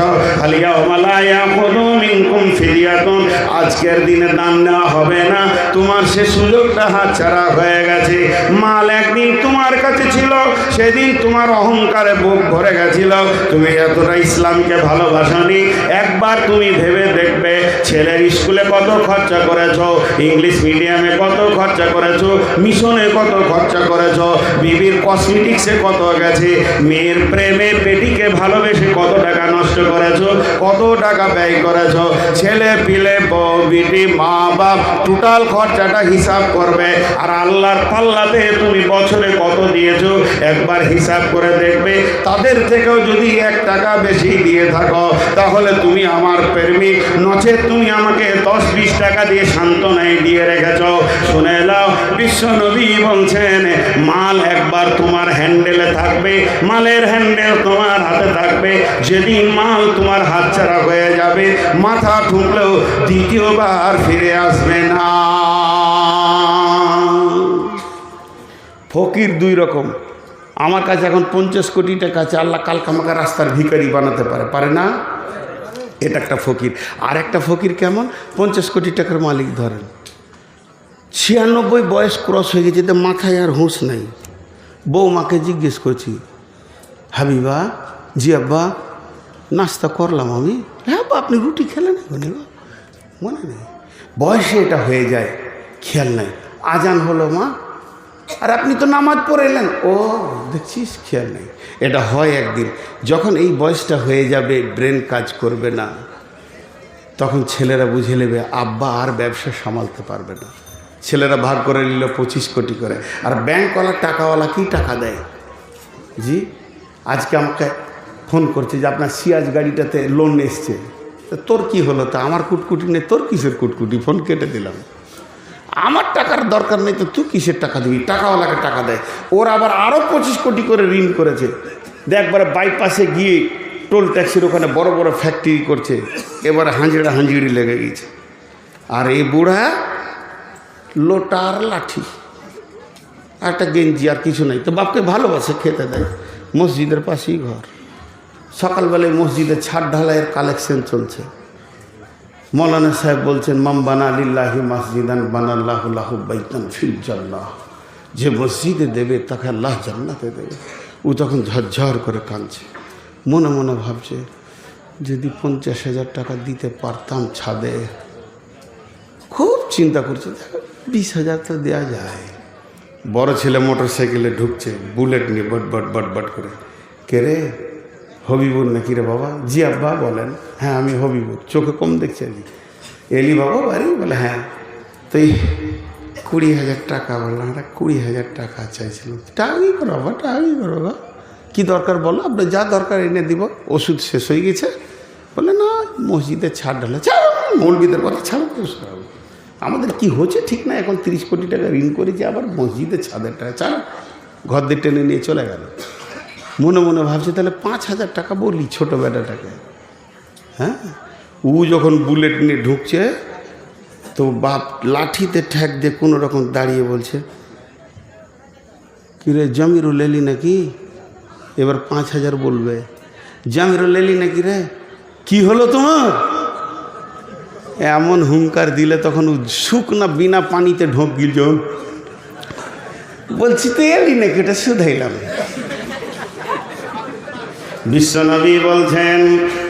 আজকের দিনে দান নেওয়া হবে না, তোমার সে সুযোগটা হাতছাড়া হয়ে গেছে। মাল একদিন তোমার কাছে ছিল, সেদিন তোমার অহংকারে বুক ভরে গেছিল, তুমি এতটা ইসলামকে ভালোবাসনি। একবার তুমি ভেবে দেখবে, ছেলের স্কুলে কত খরচা করেছো, ইংলিশ মিডিয়ামে কত খরচা করেছো, মিশনে কত খরচা করেছো, বিবির কসমেটিক্সে কত গেছে, মেয়ের প্রেমের পেটিকে ভালোবেসে কত টাকা নষ্ট করেছো, কত টাকা ব্যয় করেছো। ছেলে পিলে, বউ বিটি, মা বাপ, টোটাল খরচাটা হিসাব করবে। আর আল্লাহর পাল্লাতে তুমি বছরে কত দিয়েছো একবার হিসাব করে দেখবে। তাদের থেকেও যদি 1 টাকা বেশি দিয়ে থাকো তাহলে তুমি আমার প্রেমিক, নচেত তুমি আমাকে 10-20 টাকা দিয়ে সান্ত্বনায় দিয়ে রেখেছ। শুনে নাও, বিশ্ব নবী বলছেন, মাল একবার তোমার হ্যান্ডেলে থাকবে, মালের হ্যান্ডেল তোমার হাতে থাকবে। যেদিন মাল তোমার হাতছাড়া হয়ে যাবে, মাথা ঠুকলেও দ্বিতীয়বার ফিরে আসবে না। ফকির 2 রকম। আমার কাছে এখন 50 কোটি টাকা আছে, আল্লাহ কালকে আমাকে রাস্তার ভিখারি বানাতে পারে না? এটা একটা ফকির। আর একটা ফকির কেমন? 50 কোটি টাকার মালিক ধরেন, 96 বয়স ক্রস হয়ে গেছে, তো মাথায় আর হুঁশ নাই। বৌমাকে জিজ্ঞেস করছি, হাবিবা, জি আব্বা, নাস্তা করলাম আমি। হ্যাঁ আব্বা, আপনি রুটি খেলেন? মনে নেই। বয়সে এটা হয়ে যায়, খেয়াল নাই। আজান হলো মা, আর আপনি তো নামাজ পড়ে এলেন, ও দেখছিস, খেয়াল নেই। এটা হয় একদিন। যখন এই বয়সটা হয়ে যাবে, ব্রেন কাজ করবে না, তখন ছেলেরা বুঝে নেবে আব্বা আর ব্যবসা সামালতে পারবে না। ছেলেরা ভাগ করে নিল 25 কোটি করে। আর ব্যাংকওয়ালা, টাকাওয়ালা কি টাকা দেয়? জি, আজকে আমাকে ফোন করছে যে আপনার সিয়াজ গাড়িটাতে লোন এসছে। তোর কি হলো? তা আমার কুটকুটি নেই। তোর কিসের কুটকুটি? ফোন কেটে দিলাম। আমার টাকার দরকার নেই তো তুই কিসের টাকা দিবি? টাকাওয়ালাকে টাকা দেয়। ওরা আবার আরও 25 কোটি করে ঋণ করেছে। একবারে বাইপাসে গিয়ে টোল ট্যাক্সির ওখানে বড় বড় ফ্যাক্টরি করছে। এবারে হাঁজিড়ি লেগে গেছে। আর এই বুড়া লোটার লাঠি, একটা গেঞ্জি, আর কিছু নাই। তো বাপকে ভালোবাসে, খেতে দেয়। মসজিদের পাশেই ঘর। সকালবেলায় মসজিদে ছাদ ঢালাইয়ের কালেকশন চলছে। মৌলানা সাহেব বলছেন, মাম বানা লিল্লাহি মসজিদান বানাল্লাহু লাহু বাইতান ফিল জান্নাহ। যে মসজিদে দেবে তাকে আল্লাহ জান্নাতে দেবে। ও তখন ঝরঝর করে কাঁদছে, মনে মনে ভাবছে যদি 50,000 টাকা দিতে পারতাম ছাদে। খুব চিন্তা করছে, 20,000 তো দেওয়া যায়। বড় ছেলে মোটর সাইকেলে ঢুকছে, বুলেট নিয়ে বট করে। কে রে, হবিবুর নাকি রে বাবা? জি আব্বা বলেন। হ্যাঁ আমি হবিবুর। চোখে কম দেখছে? এলি বাবা বাড়ি? বলে হ্যাঁ। তো এই 20,000 টাকা বললাম, 20,000 টাকা চাইছিল। টাকাই করো বাবা, টাকাই করো বাবা। কী দরকার বলো? আপনার যা দরকার এনে দিব। ওষুধ শেষ হয়ে গেছে? বলে না, মসজিদে ছাড় ঢালে। ছাড়ো, মৌলবীদের কথা ছাড়ো। আমাদের কি হচ্ছে ঠিক না, এখন 30 কোটি টাকা ঋণ করেছি, আবার মসজিদে ছাদের টাকা। ছাড়ো, ঘর দিয়ে টেনে নিয়ে চলে গেল। মনে মনে ভাবছে তাহলে 5,000 টাকা বলি ছোটো বেটাটাকে। হ্যাঁ, ও যখন বুলেট নিয়ে ঢুকছে তো বাপ লাঠিতে ঠ্যাক দিয়ে কোনো রকম দাঁড়িয়ে বলছে, কিরে জামিরুল এলি নাকি? এবার 5,000 বলবে। জামিরুল এলি নাকি রে? কি হলো তোমার? এমন হুঙ্কার দিলে তখন শুকনা বিনা পানিতে ঢোক গিল। বলছি তো এলি নাকি? এটা শুধাইলাম। বিশ্বনবী বলছেন,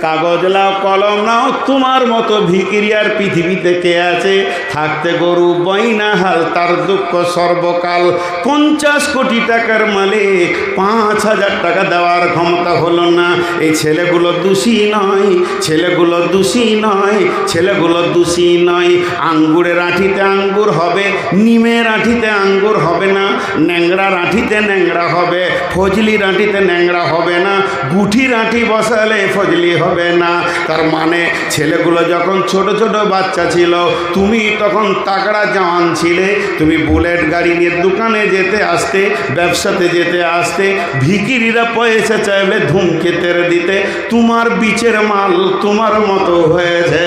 কাগজ নাও, কলম নাও, তোমার মতো ভিখিরি আর পৃথিবীতে কে আছে? থাকতে গরু বইনা হাল, তার দুঃখ সর্বকাল। 50 কোটি টাকার মালিক 5,000 টাকা দেওয়ার ক্ষমতা হলো না। এই ছেলেগুলো দোষী নয়, ছেলেগুলো দোষী নয়, ছেলেগুলো দোষী নয়। আঙ্গুরের আঁঠিতে আঙ্গুর হবে, নিমের আঁঠিতে আঙ্গুর হবে না, ন্যাংরার আঁঠিতে ন্যাংরা হবে, ফজলির আঁঠিতে ন্যাংরা হবে না, গুঠির আঁঠি বসালে ফজলি হবে না। তার মানে ছেলেগুলো যখন ছোট ছোট বাচ্চা ছিল, তুমি তখন তাগড়া জওয়ান ছিলে, তুমি বুলেট গাড়ি নিয়ে দোকানে যেতে আসতে, ব্যবসাতে যেতে আসতে, ভিখিরিরা পয়সা চাইলে ধূমকেতের দিতে। তোমার বিচের মাল তোমার মতো হয়েছে,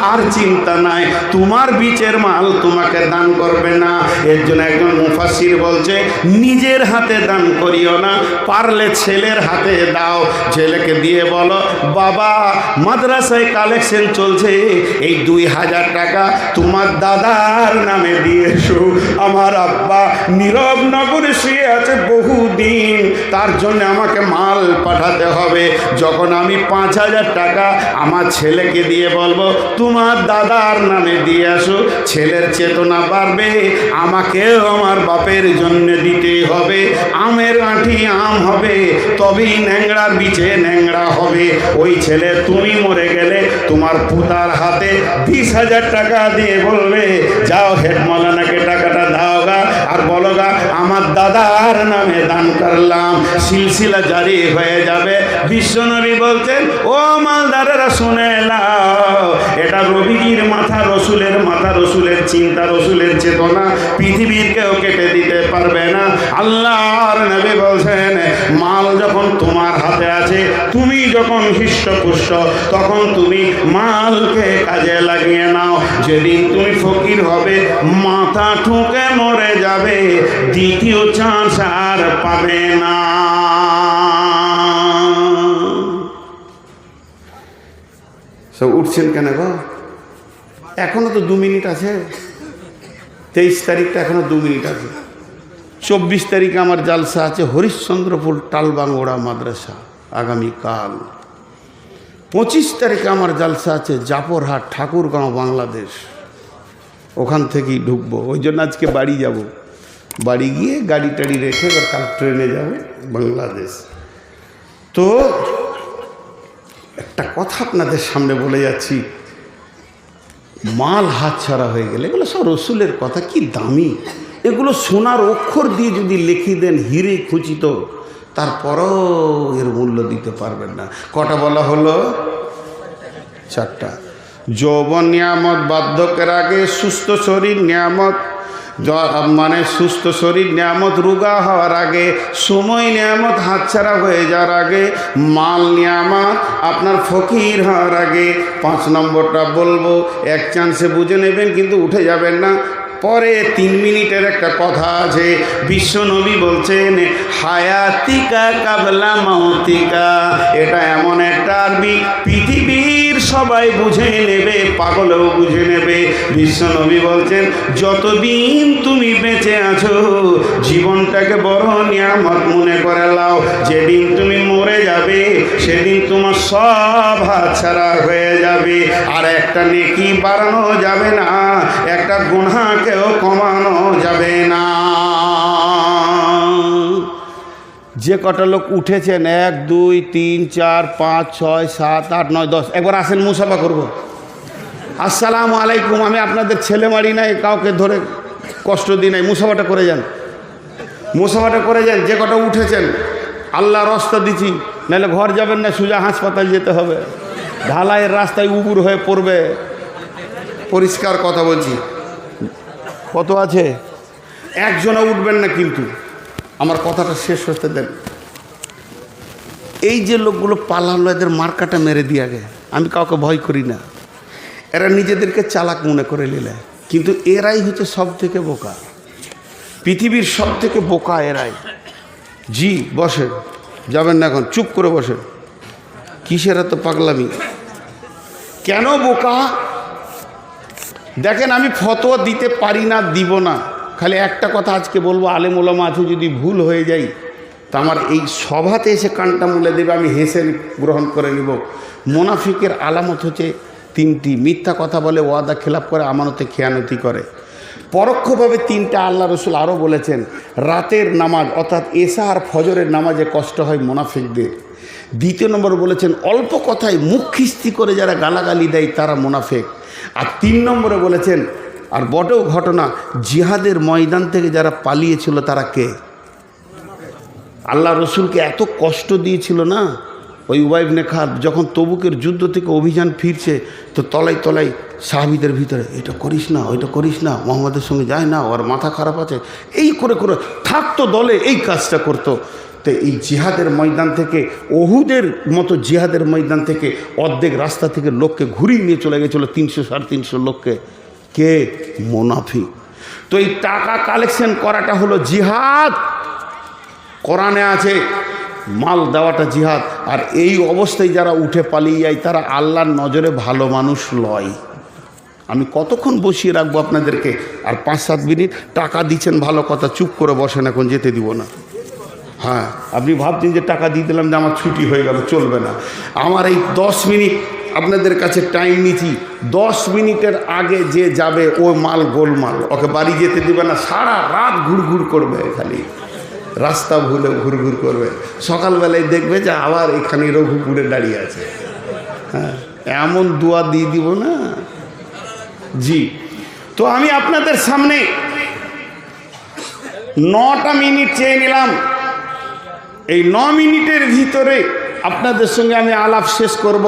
আর চিন্তা নাই, তোমার বিচের মাল তোমাকে দান করবে না। এর জন্য একজন মুফাসসির বলছে, নিজের হাতে দান করিও না, পারলে ছেলের হাতে দাও। ছেলেকে দিয়ে বলো, বাবা মাদ্রাসায় কালেকশন চলছে, এই 2,000 টাকা তোমার দাদার নামে দিয়েছো। আমার আব্বা নীরব নগরে শুয়ে আছে বহুদিন, তার জন্য আমাকে মাল পাঠাতে হবে। যখন আমি 5,000 টাকা আমার ছেলেকে দিয়ে বলবো তোমার দাদার নামে দিয়ে আসো, ছেলের চেতনা বাড়বে, আমাকেও আমার বাপের জন্য দিতে হবে। আমের আঁঠি আম হবে, তবেই ন্যাংরার বিচে ন্যাংরা হবে। ওই ছেলে তুমি মরে গেলে তোমার পুতার হাতে 20,000 টাকা দিয়ে বলবে, যাও হেড মৌলানাকে টাকাটা দাও গা, আর বলো গা আমার দাদার নামে দান করলাম। সিলসিলা জারি হয়ে যাবে। বিশ্বনবী বলছেন, ও মালদারেরা শুনে নাও, এটা রবিজির মাথা, রসুলের মাথা, রসুলের চিন্তা, রসুলের চেতনা পৃথিবীর কেউ কেটে দিতে পারবে না। আল্লাহর নবী বলছেন, মাল যখন তোমার হাতে আছে, তুমি যখন হৃষ্টপুষ্ট, তখন তুমি মালকে কাজে লাগিয়ে নাও। যেদিন তুমি ফকির হবে, মাথা ঠুকে মরে যাবে, দ্বিতীয় চান্স আর পাবে না। সব উঠছেন কেন গো? এখনো তো 2 মিনিট আছে। 23 তারিখটা এখনো 2 মিনিট আছে। 24 তারিখে আমার জালসা আছে হরিশ্চন্দ্রপুর টালবাংড়া মাদ্রাসা, আগামীকাল। 25 তারিখে আমার জালসা আছে জাফরহাট ঠাকুরগাঁও বাংলাদেশ, ওখান থেকেই ঢুকবো। ওই জন্য আজকে বাড়ি যাব, বাড়ি গিয়ে গাড়ি টাড়ি রেখে এবার কাল ট্রেনে যাবে বাংলাদেশ। তো একটা কথা আপনাদের সামনে বলে যাচ্ছি, মাল হাত ছাড়া হয়ে গেলে, এগুলো সব রসুলের কথা, কি দামি এগুলো। সোনার অক্ষর দিয়ে যদি লিখে দেন হিরে খুচিত, তারপরও এর মূল্য দিতে পারবেন না। কটা বলা হলো? 4টা। যৌবন নিয়ামত, বার্ধক্যের আগে সুস্থ শরীর নিয়ামত, মানে সুস্থ শরীর নিয়ামত, রোগা হওয়ার আগে, সময় নিয়ামত হাতছাড়া হয়ে যাওয়ার আগে, মাল নিয়ামত আপনার ফকির হওয়ার আগে। 5 নম্বরটা বলবো, এক চান্সে বুঝে নেবেন, কিন্তু উঠে যাবেন না। পরে 3 মিনিটের একটা কথা আছে। বিশ্বনবী বলছেন, হায়াতিকা কাবলা মাউতিকা। এটা এমন একটা আরবি, পৃথিবীর সবাই বুঝে নেবে, পাগলেও বুঝে নেবে। বিশ্বনবী বলছেন, যতদিন তুমি বেঁচে আছো, জীবনটাকে বড় নিয়ামত মনে করে নাও। যেদিন তুমি মরে যাবে, সেদিন তোমার সব হাতছাড়া হয়ে যাবে। আর একটা নেকি বাড়ানো যাবে না, একটা গুনাহকেও কমানো যাবে না। যে কটা লোক উঠেছেন, 1 2 3 4 5 6 7 8 9 10, একবার আসেন, মুসাফা করব। আসসালামু আলাইকুম। আমি আপনাদের ছেলে মারি নাই, কাউকে ধরে কষ্ট দিই নাই। মুসাফাটা করে যান, মুসাফাটা করে যান। যে কটা উঠেছেন, আল্লাহ রাস্তা দিচ্ছি, নাহলে ঘর যাবেন না, সোজা হাসপাতাল যেতে হবে। ঢালাইয়ের রাস্তায় উবুর হয়ে পড়বে। পরিষ্কার কথা বলছি। কত আছে? একজনও উঠবেন না, কিন্তু আমার কথাটা শেষ হতে দেন। এই যে লোকগুলো পালালো, এদের মার্কাটা মেরে দিয়ে আগে। আমি কাউকে ভয় করি না, এরা নিজেদেরকে চালাক মনে করে নিলে, কিন্তু এরাই হচ্ছে সব থেকে বোকা, পৃথিবীর সব থেকে বোকা এরাই। জি বসেন, যাবেন না এখন, চুপ করে বসেন। কিসের এত পাগলামি? কেন বোকা? দেখেন, আমি ফতোয়া দিতে পারি না, দিব না। খালি একটা কথা আজকে বলবো, আলেম ওলামা আছে, যদি ভুল হয়ে যায় তা আমার এই সভাতে এসে কানটা মুলে দেবে, আমি হেসে গ্রহণ করে নিব। মুনাফিকের আলামত হচ্ছে তিনটি: মিথ্যা কথা বলে, ওয়াদা খেলাপ করে, আমানতে খেয়ানতি করে। পরোক্ষভাবে তিনটা আল্লাহ রসুল আরও বলেছেন। রাতের নামাজ অর্থাৎ এশা আর ফজরের নামাজে কষ্ট হয় মুনাফিকদের। দ্বিতীয় নম্বর বলেছেন অল্প কথায় মুখ খিস্তি করে যারা গালাগালি দেয় তারা মুনাফিক। আর 3 নম্বরে বলেছেন, আর বটেও ঘটনা, জিহাদের ময়দান থেকে যারা পালিয়েছিল তারা কে? আল্লাহ রসুলকে এত কষ্ট দিয়েছিল না ওই উবাই ইবনে খাব, যখন তবুকের যুদ্ধ থেকে অভিযান ফিরছে তো তলায় তলায় সাহাবীদের ভিতরে, এটা করিস না, ওইটা করিস না, মোহাম্মদের সঙ্গে যায় না, ওর মাথা খারাপ আছে, এই করে করে থাকতো দলে, এই কাজটা করতো। তো এই জিহাদের ময়দান থেকে, ওহুদের মতো জিহাদের ময়দান থেকে অর্ধেক রাস্তা থেকে লোককে ঘুরিয়ে নিয়ে চলে গেছিলো 300-350 লোককে। কে? মুনাফিক। তো এই টাকা কালেকশন করাটা হলো জিহাদ। কোরআনে আছে মাল দেওয়াটা জিহাদ। আর এই অবস্থায় যারা উঠে পালিয়ে যায় তারা আল্লাহর নজরে ভালো মানুষ লয়। আমি কতক্ষণ বসিয়ে রাখবো আপনাদেরকে? আর 5-7 মিনিট টাকা দিচ্ছেন, ভালো কথা, চুপ করে বসেন, এখন যেতে দিব না। হ্যাঁ, আপনি ভাবছেন যে টাকা দিয়ে দিলাম যে আমার ছুটি হয়ে গেল, চলবে না। আমার এই 10 মিনিট আপনাদের কাছে টাইম নিচ্ছি। 10 মিনিটের আগে যে যাবে ও মাল গোলমাল, ওকে বাড়ি যেতে দিবে না, সারা রাত ঘুরঘুর করবে, খালি রাস্তা ভুলে ঘুরঘুর করবে। সকালবেলায় দেখবে যে আবার এখানে রঘুপুরে দাঁড়িয়ে আছে। হ্যাঁ, এমন দোয়া দিয়ে দিব না। জি, তো আমি আপনাদের সামনে 9টা মিনিট চেয়ে নিলাম। এই 9 মিনিটের ভিতরে আপনাদের সঙ্গে আমি আলাপ শেষ করব।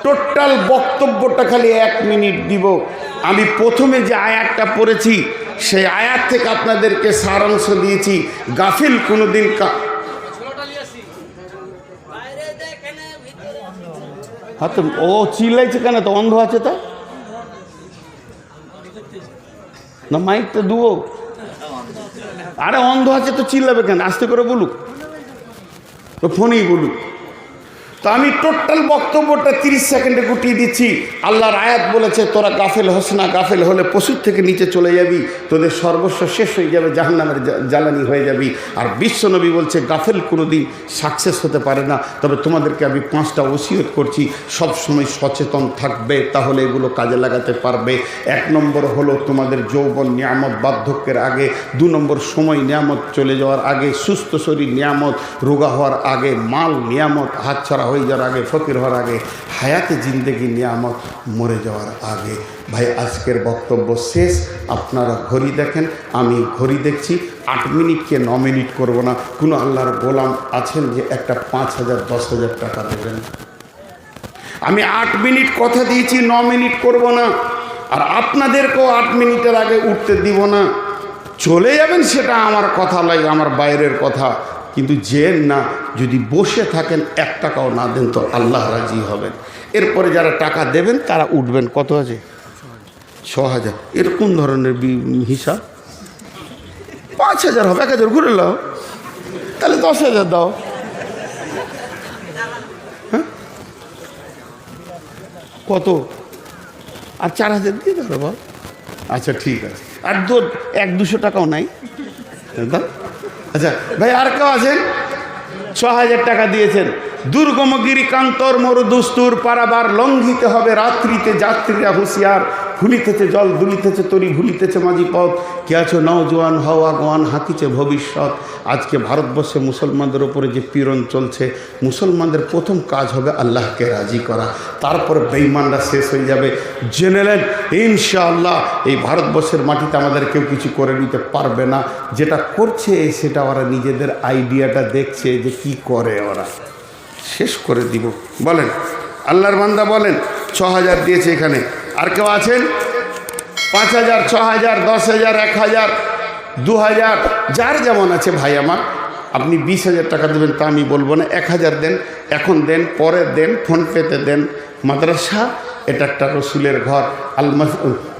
টোটাল বক্তব্যটা খালি 1 মিনিট দিব। আমি প্রথমে যে আয়াতটা পড়েছি সেই আয়াত থেকে আপনাদেরকে সারাংশ দিয়েছি। গাফিল কোনোদিন হ্যাঁ, তো ও চিল্লাইছে কেন? তো অন্ধ আছে তা না, মাইকটা দুও। আরে অন্ধ আছে তো চিল্লাবে কেন? আস্তে করে বলুক, তো ফোনেই বলুক। তো আমি টোটাল বক্তব্যটা 30 সেকেন্ডে গুটিয়ে দিচ্ছি। আল্লাহর আয়াত বলেছে, তোরা গাফেল হোস না, গাফেল হলে পশুর থেকে নিচে চলে যাবি, তোদের সর্বস্ব শেষ হয়ে যাবে, জাহান্নামের জ্বালানি হয়ে যাবি। আর বিশ্বনবী বলছে গাফেল কোনোদিন সাকসেস হতে পারে না। তবে তোমাদেরকে আমি 5টা ওসিয়ত করছি, সব সময় সচেতন থাকবে, তাহলে এগুলো কাজে লাগাতে পারবে। 1 নম্বর হলো তোমাদের যৌবন নিয়ামত বার্ধক্যের আগে, 2 নম্বর সময় নিয়ামত চলে যাওয়ার আগে, সুস্থ শরীর নিয়ামত রোগা হওয়ার আগে, মাল নিয়ামত হাতছাড়া হয়ে যাওয়ার আগে, ফকির হওয়ার আগে, হায়াতে জিন্দেগি নিয়ামত মরে যাওয়ার আগে। ভাই, আজকের বক্তব্য শেষ। আপনারা ঘড়ি দেখেন, আমি ঘড়ি দেখছি। 8 মিনিটকে 9 মিনিট করব না। কোনো আল্লাহর গোলাম আছেন যে একটা 5,000 10,000 টাকা দেবেন? আমি 8 মিনিট কথা দিয়েছি, 9 মিনিট করব না। আর আপনাদেরকেও 8 মিনিটের আগে উঠতে দিব না। চলে যাবেন সেটা আমার কথা নয়, আমার বাইরের কথা। কিন্তু যেন না, যদি বসে থাকেন 1 টাকাও না দেন তো আল্লাহ রাজি হবেন। এরপরে যারা টাকা দেবেন তারা উঠবেন। কত আছে? 6,000। এর কোন ধরনের হিসাব? 5,000 হবে, 1,000 ঘুরে নাও, তাহলে 10,000 দাও। হ্যাঁ, কত? আর 4,000 দিয়ে দাও বাবা। আচ্ছা ঠিক আছে। আর 100-200 টাকাও নাই দাও। আচ্ছা ভাই, আর কেউ আছেন? 6,000 টাকা দিয়েছেন। দুর্গমগিরি কান্তর মরু দুস্তুর পারাবার লঙ্ঘিতে হবে রাত্রিতে, যাত্রীরা হুঁশিয়ার, ভুলিতেছে জল দুলিতেছে তরি, ভুলিতেছে মাঝি পথ, কে আছো নওজোয়ান হও আগোয়ান, হাঁকিছে ভবিষ্যৎ। আজকে ভারতবর্ষে মুসলমানদের ওপরে যে পীড়ন চলছে, মুসলমানদের প্রথম কাজ হবে আল্লাহকে রাজি করা, তারপরে বেঈমানরা শেষ হয়ে যাবে। জেনে নেন ইনশাআল্লাহ এই ভারতবর্ষের মাটিতে আমাদের কেউ কিছু করে নিতে পারবে না। যেটা করছে সেটা ওরা নিজেদের আইডিয়াটা দেখছে যে কি করে, ওরা শেষ করে দিব। বলেন আল্লাহর বান্দা বলেন। 6,000 দিয়েছে এখানে। আর কেউ আছেন? 5,000, 6,000, 10,000, 1,000, 2,000, যার যেমন আছে। ভাই আমার, আপনি 20,000 টাকা দেবেন তা আমি বলবো না। 1,000 দেন, এখন দেন, পরে দেন, ফোনপেতে দেন। মাদ্রাসা এটা একটা রসুলের ঘর। আল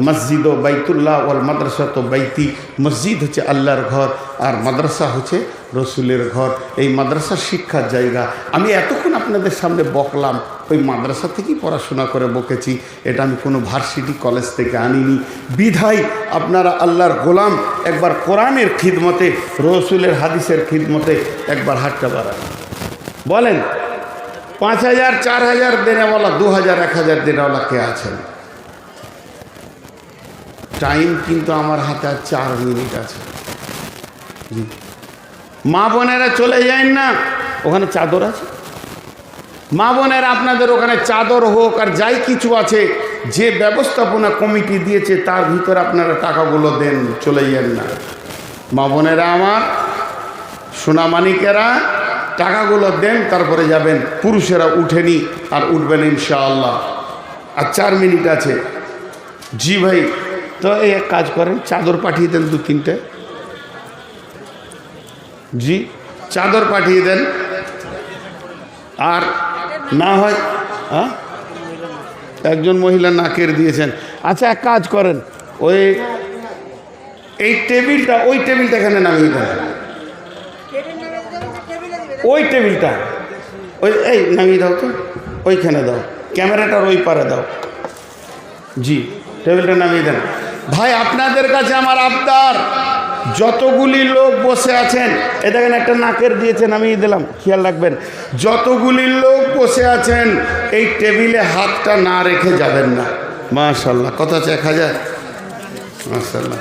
মসজিদ ও বাইতুল্লাহ ওয়াল মাদ্রাসা তো বাইতি, মসজিদ হচ্ছে আল্লাহর ঘর আর মাদ্রাসা হচ্ছে রসুলের ঘর। এই মাদ্রাসার শিক্ষার জায়গা। আমি এতক্ষণ আপনাদের সামনে বকলাম, ওই মাদ্রাসা থেকেই পড়াশোনা করে বকেছি। এটা আমি কোনো ভার্সিটি কলেজ থেকে আনিনি। বিধায় আপনারা আল্লাহর গোলাম একবার কোরআনের খিদমতে, রসুলের হাদিসের খিদমতে একবার হাতটা বাড়ান। বলেন 5,000 4,000 দেনেওয়ালা, 2,000 1,000 দেনেওয়ালা কে আছেন? টাইম কিন্তু আমার হাতে আর 4 মিনিট আছে। জি, মা বোনেরা চলে যান না, ওখানে চাদর আছে। মা বোনেরা আপনাদের ওখানে চাদর হোক আর যাই কিছু আছে, যে ব্যবস্থাপনা কমিটি দিয়েছে তার ভিতরে আপনারা টাকাগুলো দেন, চলে যান না। মা বোনেরা আমার, সোনামানিকেরা, টাকাগুলো দেন, তারপরে যাবেন। পুরুষেরা উঠেনি আর উঠবেন ইনশাআল্লাহ। আর 4 মিনিট আছে। জি ভাই, তো এই এক কাজ করেন, চাদর পাঠিয়ে দেন 2-3টে। জি, চাদর পাঠিয়ে দেন। আর না হয় একজন মহিলা নাকের দিয়েছেন। আচ্ছা, এক কাজ করেন, এই টেবিলটা, ওই টেবিলটা এখানে নামিয়ে দেন। ওই টেবিলটা এই নামিয়ে দাও তো, ওইখানে দাও, ক্যামেরাটার ওই পারে দাও। জি, টেবিলটা নামিয়ে দেন। ভাই, আপনাদের কাছে আমার আবদার, যতগুলি লোক বসে আছেন, এ দেখেন একটা নাকের দিয়েছে, নামিয়ে দিলাম, খেয়াল রাখবেন। যতগুলি লোক বসে আছেন, এই টেবিলে হাতটা না রেখে যাবেন না। মাশাআল্লাহ, কত আছে? 1,000। মাশাআল্লাহ।